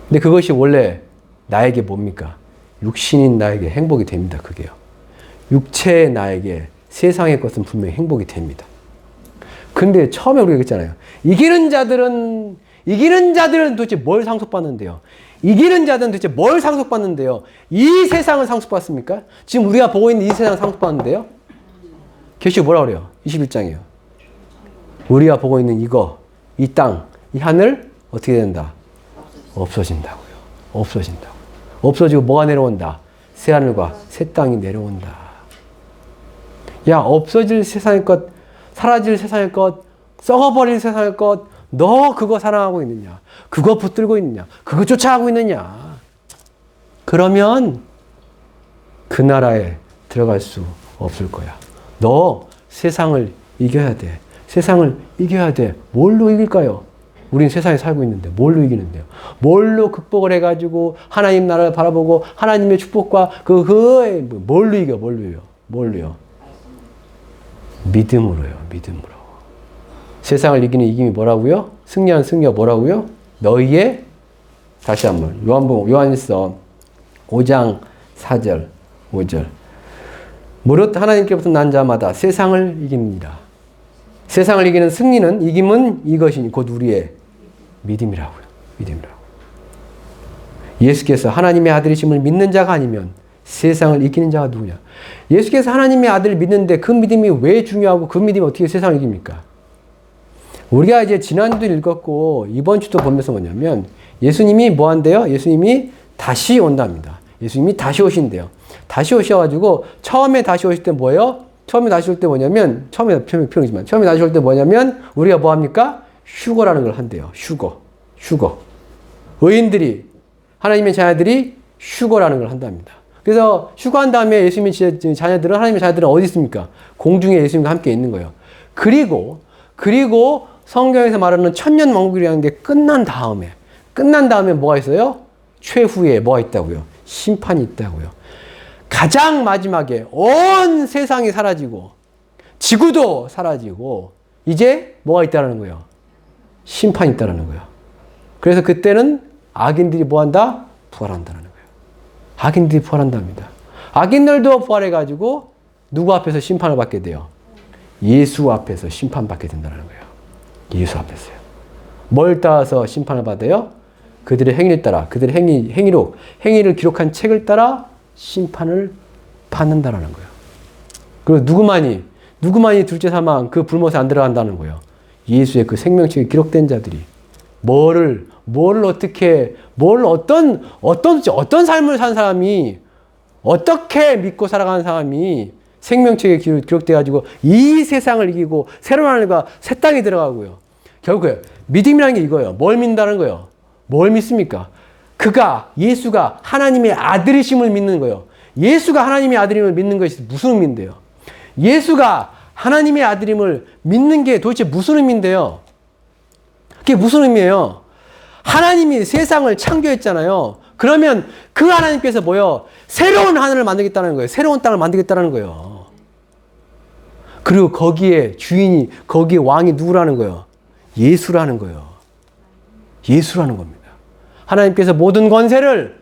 A: 근데 그것이 원래 나에게 뭡니까? 육신인 나에게 행복이 됩니다. 그게요. 육체의 나에게 세상의 것은 분명히 행복이 됩니다. 근데 처음에 우리가 얘기했잖아요. 이기는 자들은 도대체 뭘 상속받는데요? 이기는 자들은 도대체 뭘 상속받는데요? 이 세상을 상속받습니까? 지금 우리가 보고 있는 이 세상을 상속받는데요? 계시록 뭐라 그래요? 21장이에요. 우리가 보고 있는 이거, 이 땅, 이 하늘 어떻게 된다? 없어진다고요. 없어진다고. 없어지고 뭐가 내려온다? 새 하늘과 새 땅이 내려온다. 야, 없어질 세상의 것, 사라질 세상의 것, 썩어버릴 세상의 것, 너 그거 사랑하고 있느냐? 그거 붙들고 있느냐? 그거 쫓아가고 있느냐? 그러면 그 나라에 들어갈 수 없을 거야. 너 세상을 이겨야 돼. 세상을 이겨야 돼. 뭘로 이길까요? 우린 세상에 살고 있는데 뭘로 이기는데요? 뭘로 극복을 해가지고 하나님 나라를 바라보고 하나님의 축복과 뭘로 이겨? 뭘로요? 믿음으로요. 믿음으로. 세상을 이기는 이김이 뭐라고요? 승리한 승리가 뭐라고요? 너희의, 다시 한번 요한일서 5장 4절 5절 무릇 하나님께로부터 난 자마다 세상을 이깁니다. 세상을 이기는 승리는, 이김은 이것이니 곧 우리의 믿음이라고요. 믿음이라고. 예수께서 하나님의 아들이심을 믿는 자가 아니면 세상을 이기는 자가 누구냐? 예수께서 하나님의 아들을 믿는데 그 믿음이 왜 중요하고 그 믿음이 어떻게 세상을 이깁니까? 우리가 이제 지난주도 읽었고 이번 주도 보면서 뭐냐면 예수님이 뭐 한대요? 예수님이 다시 온답니다. 예수님이 다시 오신대요. 다시 오셔가지고 처음에 다시 오실 때 뭐예요? 처음에 다시 올 때 뭐냐면 처음에 다시 올 때 뭐냐면 우리가 뭐 합니까? 휴거라는 걸 한대요. 휴거. 의인들이, 하나님의 자녀들이 휴거라는 걸 한답니다. 그래서 휴거한 다음에 예수님의 자녀들은, 하나님의 자녀들은 어디 있습니까? 공중에 예수님과 함께 있는 거예요. 그리고 성경에서 말하는 천년왕국이라는 게 끝난 다음에 뭐가 있어요? 최후에 뭐가 있다고요? 심판이 있다고요. 가장 마지막에 온 세상이 사라지고 지구도 사라지고 이제 뭐가 있다는 거예요? 심판이 있다는 거예요. 그래서 그때는 악인들이 뭐한다? 부활한다는 거예요. 악인들이 부활한답니다. 악인들도 부활해가지고 누구 앞에서 심판을 받게 돼요? 예수 앞에서 심판받게 된다는 거예요. 예수 앞에서요. 뭘 따라서 심판을 받아요? 그들의 행위를 따라, 그들의 행위를 기록한 책을 따라 심판을 받는다라는 거예요. 그리고 누구만이 둘째 사망 그 불못에 안 들어간다는 거예요. 예수의 그 생명책에 기록된 자들이 어떤 삶을 산 사람이, 어떻게 믿고 살아가는 사람이 생명책에 기록돼가지고 이 세상을 이기고 새로운 하늘과 새 땅에 들어가고요. 결국에 믿음이라는 게 이거예요. 뭘 믿는다는 거예요? 뭘 믿습니까? 예수가 하나님의 아들이심을 믿는 거예요. 예수가 하나님의 아들임을 믿는 것이 무슨 의미인데요? 예수가 하나님의 아들임을 믿는 게 도대체 무슨 의미인데요? 그게 무슨 의미예요? 하나님이 세상을 창조했잖아요. 그러면 그 하나님께서 뭐요? 새로운 하늘을 만들겠다는 거예요. 새로운 땅을 만들겠다는 거예요. 그리고 거기에 왕이 누구라는 거예요? 예수라는 거예요. 예수라는 겁니다. 하나님께서 모든 권세를,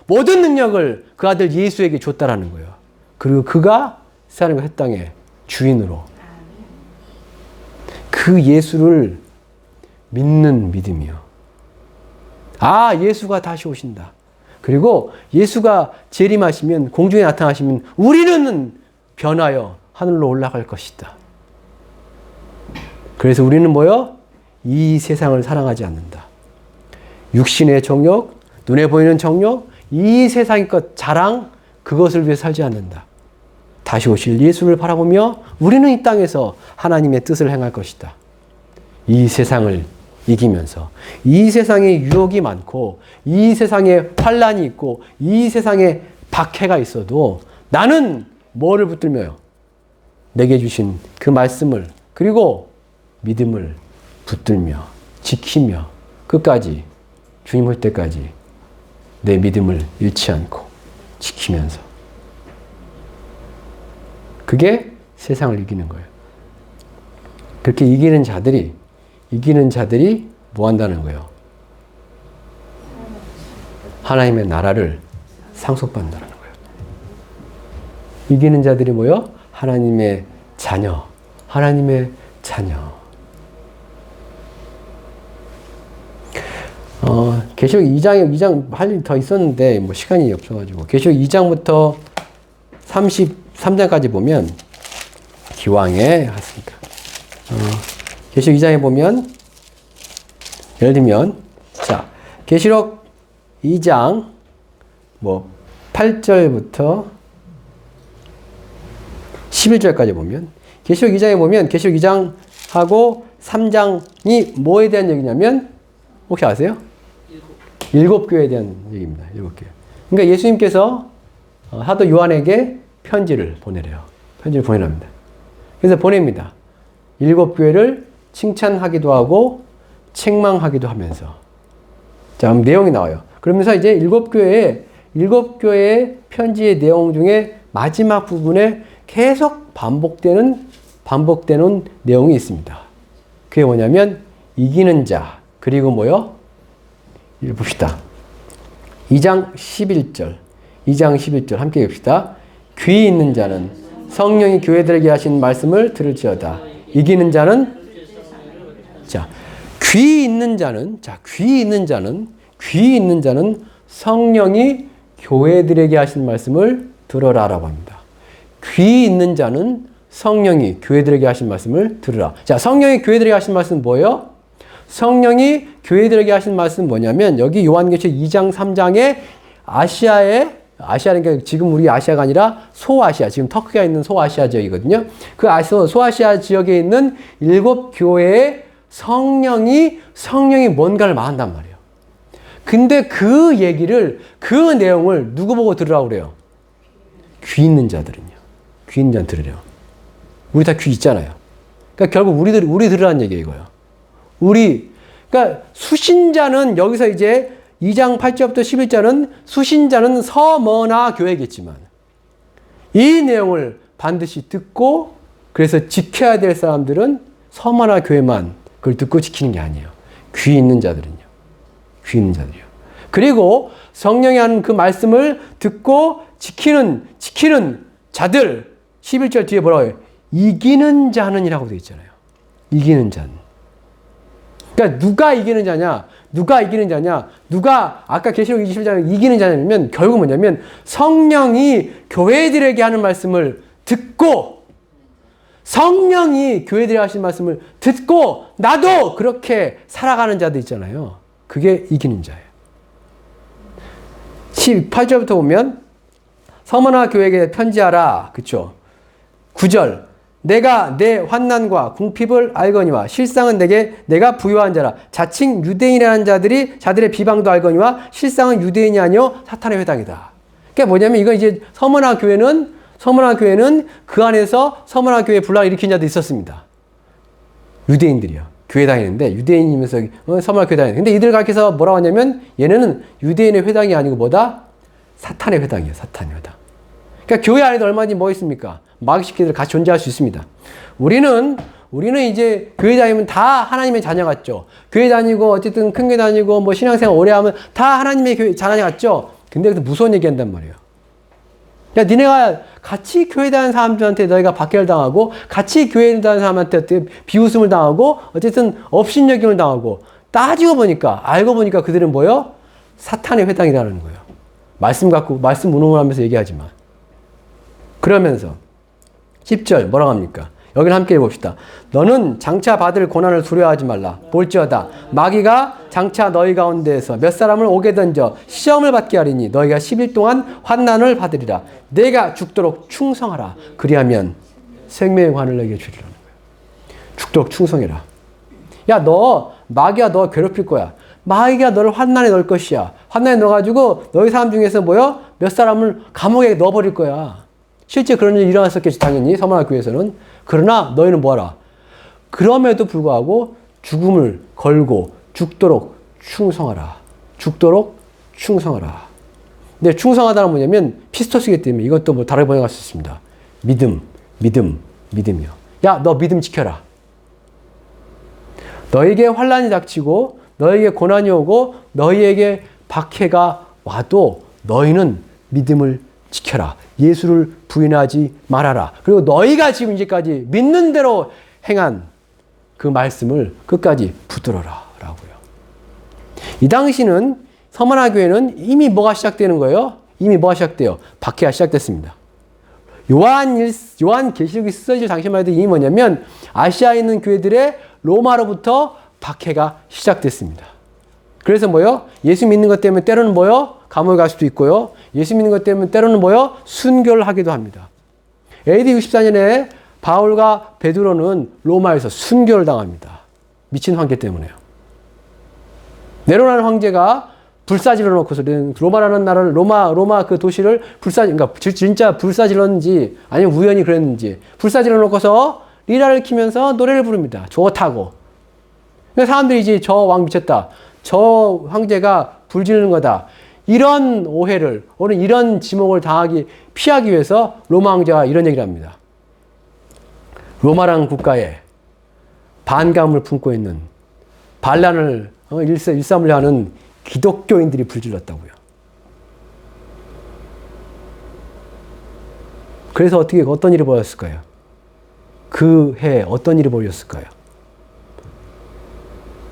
A: 모든 능력을 그 아들 예수에게 줬다라는 거예요. 그리고 그가 하나님과 새 땅의 주인으로. 그 예수를 믿는 믿음이요. 아, 예수가 다시 오신다. 그리고 예수가 재림하시면, 공중에 나타나시면 우리는 변하여 하늘로 올라갈 것이다. 그래서 우리는 뭐요? 이 세상을 사랑하지 않는다. 육신의 정욕, 눈에 보이는 정욕, 이 세상의 것 자랑, 그것을 위해 살지 않는다. 다시 오실 예수를 바라보며 우리는 이 땅에서 하나님의 뜻을 행할 것이다. 이 세상을 이기면서, 이 세상에 유혹이 많고, 이 세상에 환란이 있고, 이 세상에 박해가 있어도 나는 뭐를 붙들며요? 내게 주신 그 말씀을, 그리고 믿음을 붙들며 지키며 끝까지, 주님 올 때까지 내 믿음을 잃지 않고 지키면서, 그게 세상을 이기는 거예요. 그렇게 이기는 자들이 뭐 한다는 거예요? 하나님의 나라를 상속받는다는 거예요. 이기는 자들이 뭐요? 하나님의 자녀. 하나님의 자녀. 계시록 2장 할 일 더 있었는데 뭐 시간이 없어가지고, 계시록 2장부터 33장까지 보면 기왕에 했으니까, 계시록 2장에 보면 예를 들면, 자, 계시록 2장 뭐 8절부터 11절까지 보면, 계시록 2장에 보면 계시록 2장하고 3장이 뭐에 대한 얘기냐면, 혹시 아세요? 7교회에 대한 얘기입니다. 7교회. 그러니까 예수님께서 사도 요한에게 편지를 보내래요. 편지를 보내랍니다. 그래서 보냅니다. 7교회를 칭찬하기도 하고 책망하기도 하면서. 자, 그럼 내용이 나와요. 그러면서 이제 7교회의 편지의 내용 중에 마지막 부분에 계속 반복되는 내용이 있습니다. 그게 뭐냐면 이기는 자, 그리고 뭐요? 봅시다. 2장 11절 함께 읽읍시다. 귀 있는 자는 성령이 교회들에게 하신 말씀을 들을지어다. 이기는 자는, 자, 귀 있는 자는 성령이 교회들에게 하신 말씀을 들어라라고 합니다. 귀 있는 자는 성령이 교회들에게 하신 말씀을 들으라. 자, 성령이 교회들에게 하신 말씀은 뭐예요? 성령이 교회들에게 하신 말씀은 뭐냐면, 여기 요한계시록 2장 3장에 아시아라는 게 지금 우리 아시아가 아니라 소아시아, 지금 터키가 있는 소아시아 지역이거든요. 그 소아시아 지역에 있는 7교회에 성령이 뭔가를 말한단 말이에요. 근데 그 내용을 누구 보고 들으라고 그래요? 귀 있는 자들은요. 귀 있는 자는 들으래요. 우리 다 귀 있잖아요. 그러니까 결국 우리 들으라는 얘기예요, 이거요. 그러니까 수신자는 여기서 이제 2장 8절부터 11절은 수신자는 서머나 교회겠지만, 이 내용을 반드시 듣고 그래서 지켜야 될 사람들은 서머나 교회만 그걸 듣고 지키는 게 아니에요. 귀 있는 자들은요. 귀 있는 자들이요. 그리고 성령이 하는 그 말씀을 듣고 지키는 자들, 11절 뒤에 뭐라고 해요? 이기는 자는 이라고 되어 있잖아요. 이기는 자는. 그러니까 누가 이기는 자냐? 누가 아까 계시록 21장에 이기는 자냐면 결국 뭐냐면 성령이 교회들에게 하는 말씀을 듣고, 성령이 교회들에게 하신 말씀을 듣고 나도 그렇게 살아가는 자들 있잖아요. 그게 이기는 자예요. 18절부터 보면 서머나 교회에게 편지하라. 그쵸? 9절. 내가 내 환난과 궁핍을 알거니와 실상은 내가 부요한 자라. 자칭 유대인이라는 자들의 비방도 알거니와 실상은 유대인이 아니요 사탄의 회당이다. 그게 뭐냐면, 이거 이제 서머나 교회는 그 안에서 서머나 교회 분란을 일으킨 자도 있었습니다. 유대인들이요. 교회 다니는데 유대인이면서 서머나 교회 다니는데, 근데 이들 가르쳐서 뭐라고 하냐면 얘네는 유대인의 회당이 아니고 뭐다? 사탄의 회당이에요. 사탄의 회당. 그러니까 교회 안에도 얼마든지 뭐 있습니까? 마귀 새끼들 같이 존재할 수 있습니다. 우리는 우리는 이제 교회 다니면 다 하나님의 자녀 같죠. 교회 다니고 어쨌든 큰 교회 다니고 뭐 신앙생활 오래 하면 다 하나님의 교회 자녀 같죠. 근데 그래서 무서운 얘기 한단 말이에요. 야, 니네가 같이 교회 다니는 사람들한테 너희가 박해를 당하고 같이 교회 다니는 사람한테 비웃음을 당하고 어쨌든 업신여김을 당하고 따지고 보니까 알고 보니까 그들은 뭐예요? 사탄의 회당이라는 거예요. 말씀 갖고 말씀 운운을 하면서 얘기하지만 그러면서 10절 뭐라고 합니까? 여기를 함께 해봅시다. 너는 장차 받을 고난을 두려워하지 말라. 볼지어다 마귀가 장차 너희 가운데에서 몇 사람을 오게 던져 시험을 받게 하리니 너희가 10일 동안 환난을 받으리라. 내가 죽도록 충성하라. 그리하면 생명의 관을 너에게 주리라는 거예요. 죽도록 충성해라. 야, 너 마귀가 너 괴롭힐 거야. 마귀가 너를 환난에 넣을 것이야. 환난에 넣어가지고 너희 사람 중에서 뭐요? 몇 사람을 감옥에 넣어버릴 거야. 실제 그런 일이 일어났었겠지 당연히 서머나교회에서는. 그러나 너희는 뭐하라? 그럼에도 불구하고 죽음을 걸고 죽도록 충성하라. 죽도록 충성하라. 근데 충성하다는 뭐냐면 피스토스이기 때문에 이것도 뭐 다르게 번역할 수 있습니다. 믿음이요. 야, 너 믿음 지켜라. 너에게 환난이 닥치고 너에게 고난이 오고 너희에게 박해가 와도 너희는 믿음을 지켜라. 예수를 부인하지 말아라. 그리고 너희가 지금 이제까지 믿는 대로 행한 그 말씀을 끝까지 붙들어라. 라고요. 이 당시는 서머나교회는 이미 뭐가 시작되는 거예요? 이미 뭐가 시작돼요? 박해가 시작됐습니다. 요한계시록이 쓰여질 당시만 해도 이미 뭐냐면 아시아에 있는 교회들의 로마로부터 박해가 시작됐습니다. 그래서 뭐요? 예수 믿는 것 때문에 때로는 뭐요? 감옥에 갈 수도 있고요. 예수 믿는 것 때문에 때로는 뭐요? 순교를 하기도 합니다. AD 64년에 바울과 베드로는 로마에서 순교를 당합니다. 미친 황제 때문에요. 네로라는 황제가 불사질러 놓고서 로마라는 나라를 로마 그 도시를 그러니까 진짜 불사질렀는지 아니면 우연히 그랬는지 불사질러 놓고서 리라를 키면서 노래를 부릅니다. 좋다고. 근데 사람들이 이제 저 왕 미쳤다. 저 황제가 불지르는 거다. 이런 오해를, 오늘 이런 지목을 피하기 위해서 로마 황제가 이런 얘기를 합니다. 로마라는 국가에 반감을 품고 있는 반란을 일삼으려 하는 기독교인들이 불질렀다고요. 그래서 어떤 일이 벌어졌을까요? 그 해 어떤 일이 벌어졌을까요?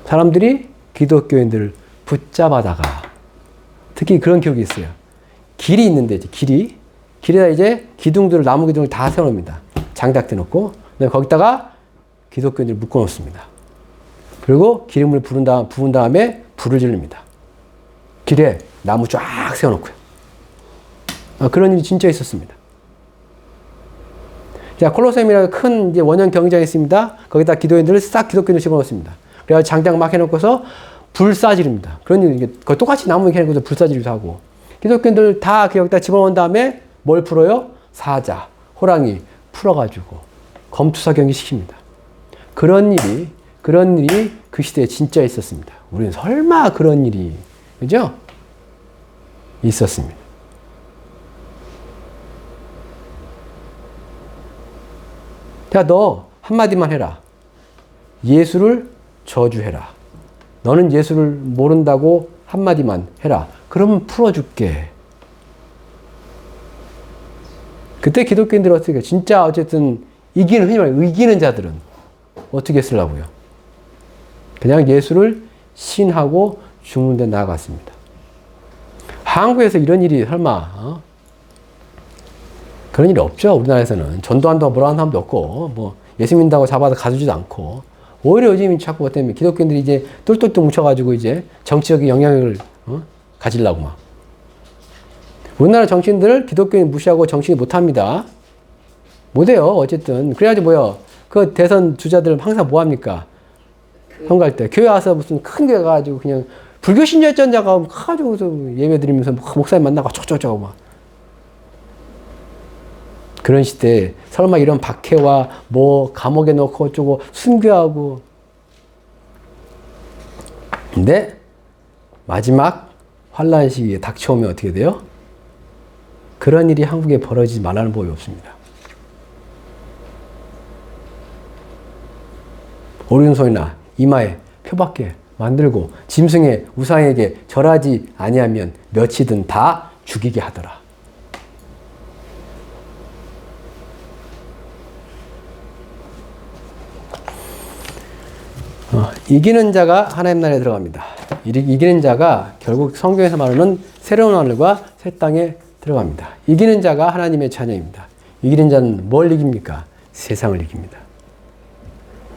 A: 사람들이 기독교인들을 붙잡아다가 특히 그런 기억이 있어요. 길이 있는데 길에다 이제 나무 기둥을 다 세워놓습니다. 장작대 놓고 거기다가 기독교인들을 묶어놓습니다. 그리고 기름을 부은 다음에 불을 지릅니다. 길에 나무 쫙 세워놓고요. 그런 일이 진짜 있었습니다. 자, 콜로세움이라는 큰 이제 원형 경기장이 있습니다. 거기다 기독교인들을 집어넣습니다. 그래서 장작 막 해놓고서 불사지릅니다. 그런 일, 똑같이 나무 이렇게 해놓고서 불사지르기도 하고. 기독교인들 다 여기다 집어넣은 다음에 뭘 풀어요? 사자, 호랑이 풀어가지고 검투사경기 시킵니다. 그런 일이 그 시대에 진짜 있었습니다. 우리는 설마 그런 일이, 그죠? 있었습니다. 자, 너 한마디만 해라. 예수를 저주해라. 너는 예수를 모른다고 한마디만 해라. 그러면 풀어줄게. 그때 기독교인들은 어떻게, 진짜 어쨌든 흔히 말해 이기는 자들은 어떻게 했으려고요? 그냥 예수를 신하고 죽는 데 나아갔습니다. 한국에서 이런 일이 설마, 그런 일이 없죠. 우리나라에서는. 전도한다고 뭐라 하는 사람도 없고, 뭐, 예수 믿는다고 잡아서 가두지도 않고, 오히려 요즘 자꾸 때문에 기독교인들이 이제 똘똘똘 뭉쳐가지고 이제 정치적인 영향력을 가지려고 막. 우리나라 정치인들을 기독교인 무시하고 정치인 못합니다. 못해요. 어쨌든. 그래가지고 뭐요? 그 대선 주자들 항상 뭐합니까? 선거할 때. 교회 와서 무슨 큰 교회 가가지고 그냥 불교 신자전자가 가지고서 예배 드리면서 목사님 만나고 저쩌고 막. 그런 시대에 설마 이런 박해와 뭐 감옥에 넣고 어쩌고 순교하고. 근데 마지막 환란 시기에 닥쳐오면 어떻게 돼요? 그런 일이 한국에 벌어지지 말라는 법이 없습니다. 오른손이나 이마에 표밖에 만들고 짐승의 우상에게 절하지 아니하면 몇이든 다 죽이게 하더라. 이기는 자가 하나님 나라에 들어갑니다. 이기는 자가 결국 성경에서 말하는 새로운 하늘과 새 땅에 들어갑니다. 이기는 자가 하나님의 자녀입니다. 이기는 자는 뭘 이깁니까? 세상을 이깁니다.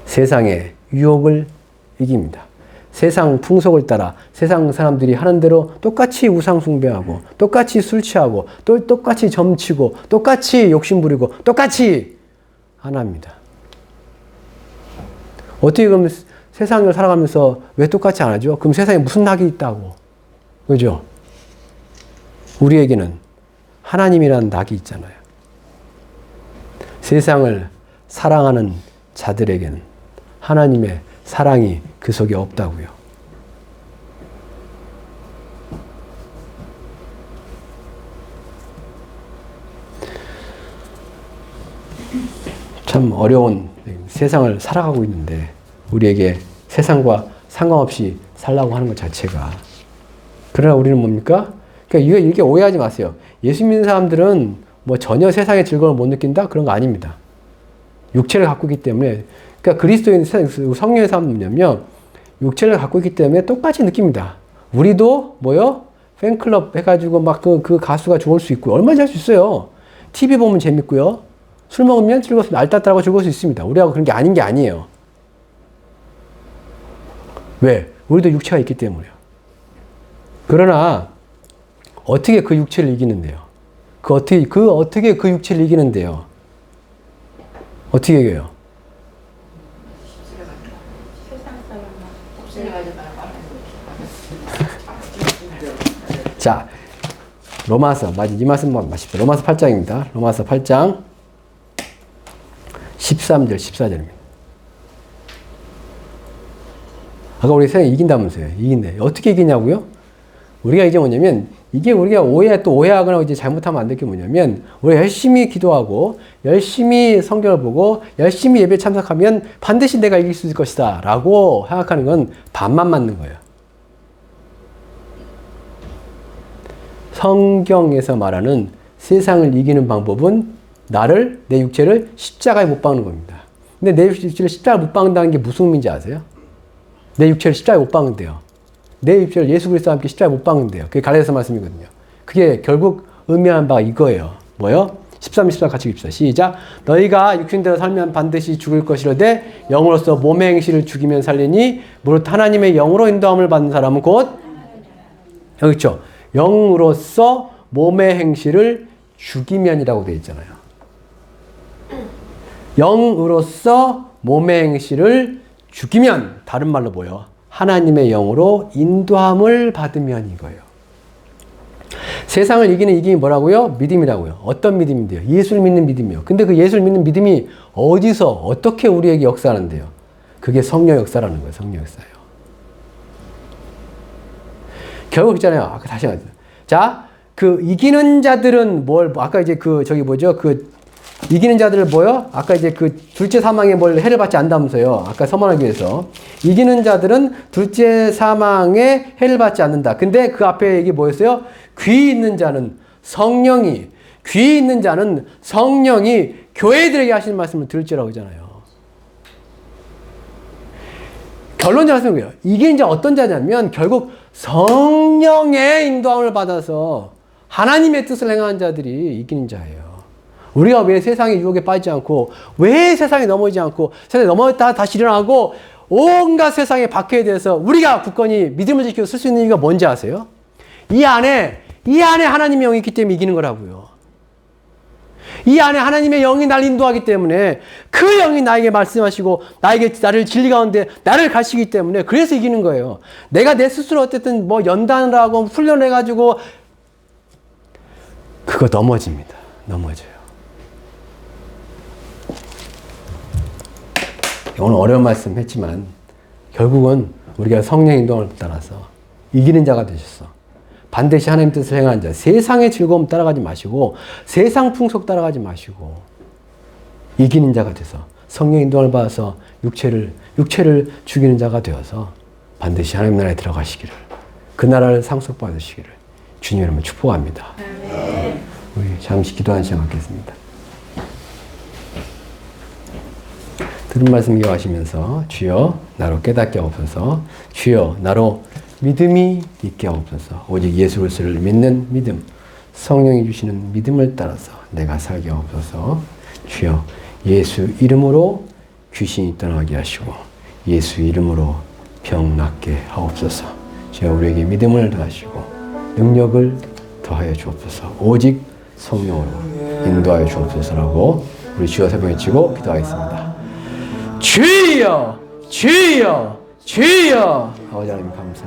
A: 세상의 유혹을 이깁니다. 세상 풍속을 따라 세상 사람들이 하는 대로 똑같이 우상 숭배하고 똑같이 술 취하고 또 똑같이 점치고 똑같이 욕심 부리고 똑같이 하나입니다. 어떻게 그럼 세상을 살아가면서 왜 똑같이 안 하죠? 그럼 세상에 무슨 낙이 있다고. 그죠? 우리에게는 하나님이라는 낙이 있잖아요. 세상을 사랑하는 자들에게는 하나님의 사랑이 그 속에 없다고요. 참 어려운 세상을 살아가고 있는데 우리에게 세상과 상관없이 살라고 하는 것 자체가. 그러나 우리는 뭡니까? 그러니까 이게 오해하지 마세요. 예수 믿는 사람들은 뭐 전혀 세상의 즐거움을 못 느낀다? 그런 거 아닙니다. 육체를 갖고 있기 때문에, 그러니까 그리스도인 성령의 사람은요, 육체를 갖고 있기 때문에 똑같이 느낍니다. 우리도 뭐요? 팬클럽 해가지고 막 그 가수가 좋을 수 있고, 얼마나 잘 수 있어요. TV 보면 재밌고요. 술 먹으면 즐겁습니다. 알딸딸하고 즐거울 수 있습니다. 우리하고 그런 게 아닌 게 아니에요. 왜? 우리도 육체가 있기 때문에요. 그러나 어떻게 그 육체를 이기는데요? 어떻게 그 육체를 이기는데요? 어떻게 이겨요? 자, 로마서, 이 말씀 마십시오. 로마서 8장입니다. 로마서 8장 13절, 14절입니다. 아까 우리 세상에 이긴다면서요. 이긴대. 어떻게 이기냐고요? 우리가 이제 뭐냐면, 이게 우리가 오해하거나 이제 잘못하면 안 될 게 뭐냐면, 우리가 열심히 기도하고, 열심히 성경을 보고, 열심히 예배 참석하면 반드시 내가 이길 수 있을 것이다. 라고 생각하는 건 반만 맞는 거예요. 성경에서 말하는 세상을 이기는 방법은 내 육체를 십자가에 못 박는 겁니다. 근데 내 육체를 십자가에 못 박는다는 게 무슨 의미인지 아세요? 내 육체를 십자가에 못 박는데요. 내 육체를 예수 그리스도와 함께 십자가에 못 박는데요. 그게 갈라디아서 말씀이거든요. 그게 결국 의미하는 바가 이거예요. 뭐요? 13, 14 같이 읽읍시다. 시작. 너희가 육신대로 살면 반드시 죽을 것이로되 영으로서 몸의 행실을 죽이면 살리니 무릇 하나님의 영으로 인도함을 받는 사람은 곧 여기 있죠. 영으로서 몸의 행실을 죽이면이라고 되어 있잖아요. 영으로서 몸의 행실을 죽이면, 다른 말로 뭐예요? 하나님의 영으로 인도함을 받으면 이거예요. 세상을 이기는 이김이 뭐라고요? 믿음이라고요. 어떤 믿음인데요? 예수를 믿는 믿음이요. 근데 그 예수를 믿는 믿음이 어디서 어떻게 우리에게 역사하는데요? 그게 성령 역사라는 거예요. 성령 역사예요. 결국 있잖아요. 아까 다시 말했죠. 자, 그 이기는 자들은 아까 이제 이기는 자들을 뭐요? 아까 이제 둘째 사망에 해를 받지 않다면서요. 아까 서문하기 위해서. 이기는 자들은 둘째 사망에 해를 받지 않는다. 근데 그 앞에 이게 뭐였어요? 귀 있는 자는 성령이 교회들에게 하시는 말씀을 들을지라고 하잖아요. 결론적으로 하시는 거예요. 이기는 자 어떤 자냐면 결국 성령의 인도함을 받아서 하나님의 뜻을 행하는 자들이 이기는 자예요. 우리가 왜 세상의 유혹에 빠지지 않고, 왜 세상에 넘어지지 않고, 세상에 넘어졌다 다시 일어나고, 온갖 세상의 박해에 대해서 우리가 굳건히 믿음을 지키고 쓸 수 있는 이유가 뭔지 아세요? 이 안에 하나님의 영이 있기 때문에 이기는 거라고요. 이 안에 하나님의 영이 나를 인도하기 때문에, 그 영이 나에게 말씀하시고 나를 진리 가운데 나를 가시기 때문에, 그래서 이기는 거예요. 내가 내 스스로 어쨌든 연단을 하고 훈련을 해가지고 그거 넘어져요. 오늘 어려운 말씀 했지만 결국은 우리가 성령 인도함을 따라서 이기는 자가 되셨어. 반드시 하나님 뜻을 행하는 자, 세상의 즐거움 따라가지 마시고 세상 풍속 따라가지 마시고 이기는 자가 돼서 성령 인도를 받아서 육체를 죽이는 자가 되어서 반드시 하나님 나라에 들어가시기를, 그 나라를 상속받으시기를 주님 이름으로 축복합니다. 우리 잠시 기도하는 시간 갖겠습니다. 들은 말씀 기억하시면서 주여 나로 깨닫게 하옵소서, 주여 나로 믿음이 있게 하옵소서, 오직 예수 그리스도를 믿는 믿음, 성령이 주시는 믿음을 따라서 내가 살게 하옵소서. 주여 예수 이름으로 귀신이 떠나게 하시고 예수 이름으로 병 낫게 하옵소서. 주여 우리에게 믿음을 더하시고 능력을 더하여 주옵소서. 오직 성령으로 인도하여 주옵소서라고 우리 주여 세 번 외치고 기도하겠습니다. 주여 주여 주여. 아버지 하나님 감사합니다.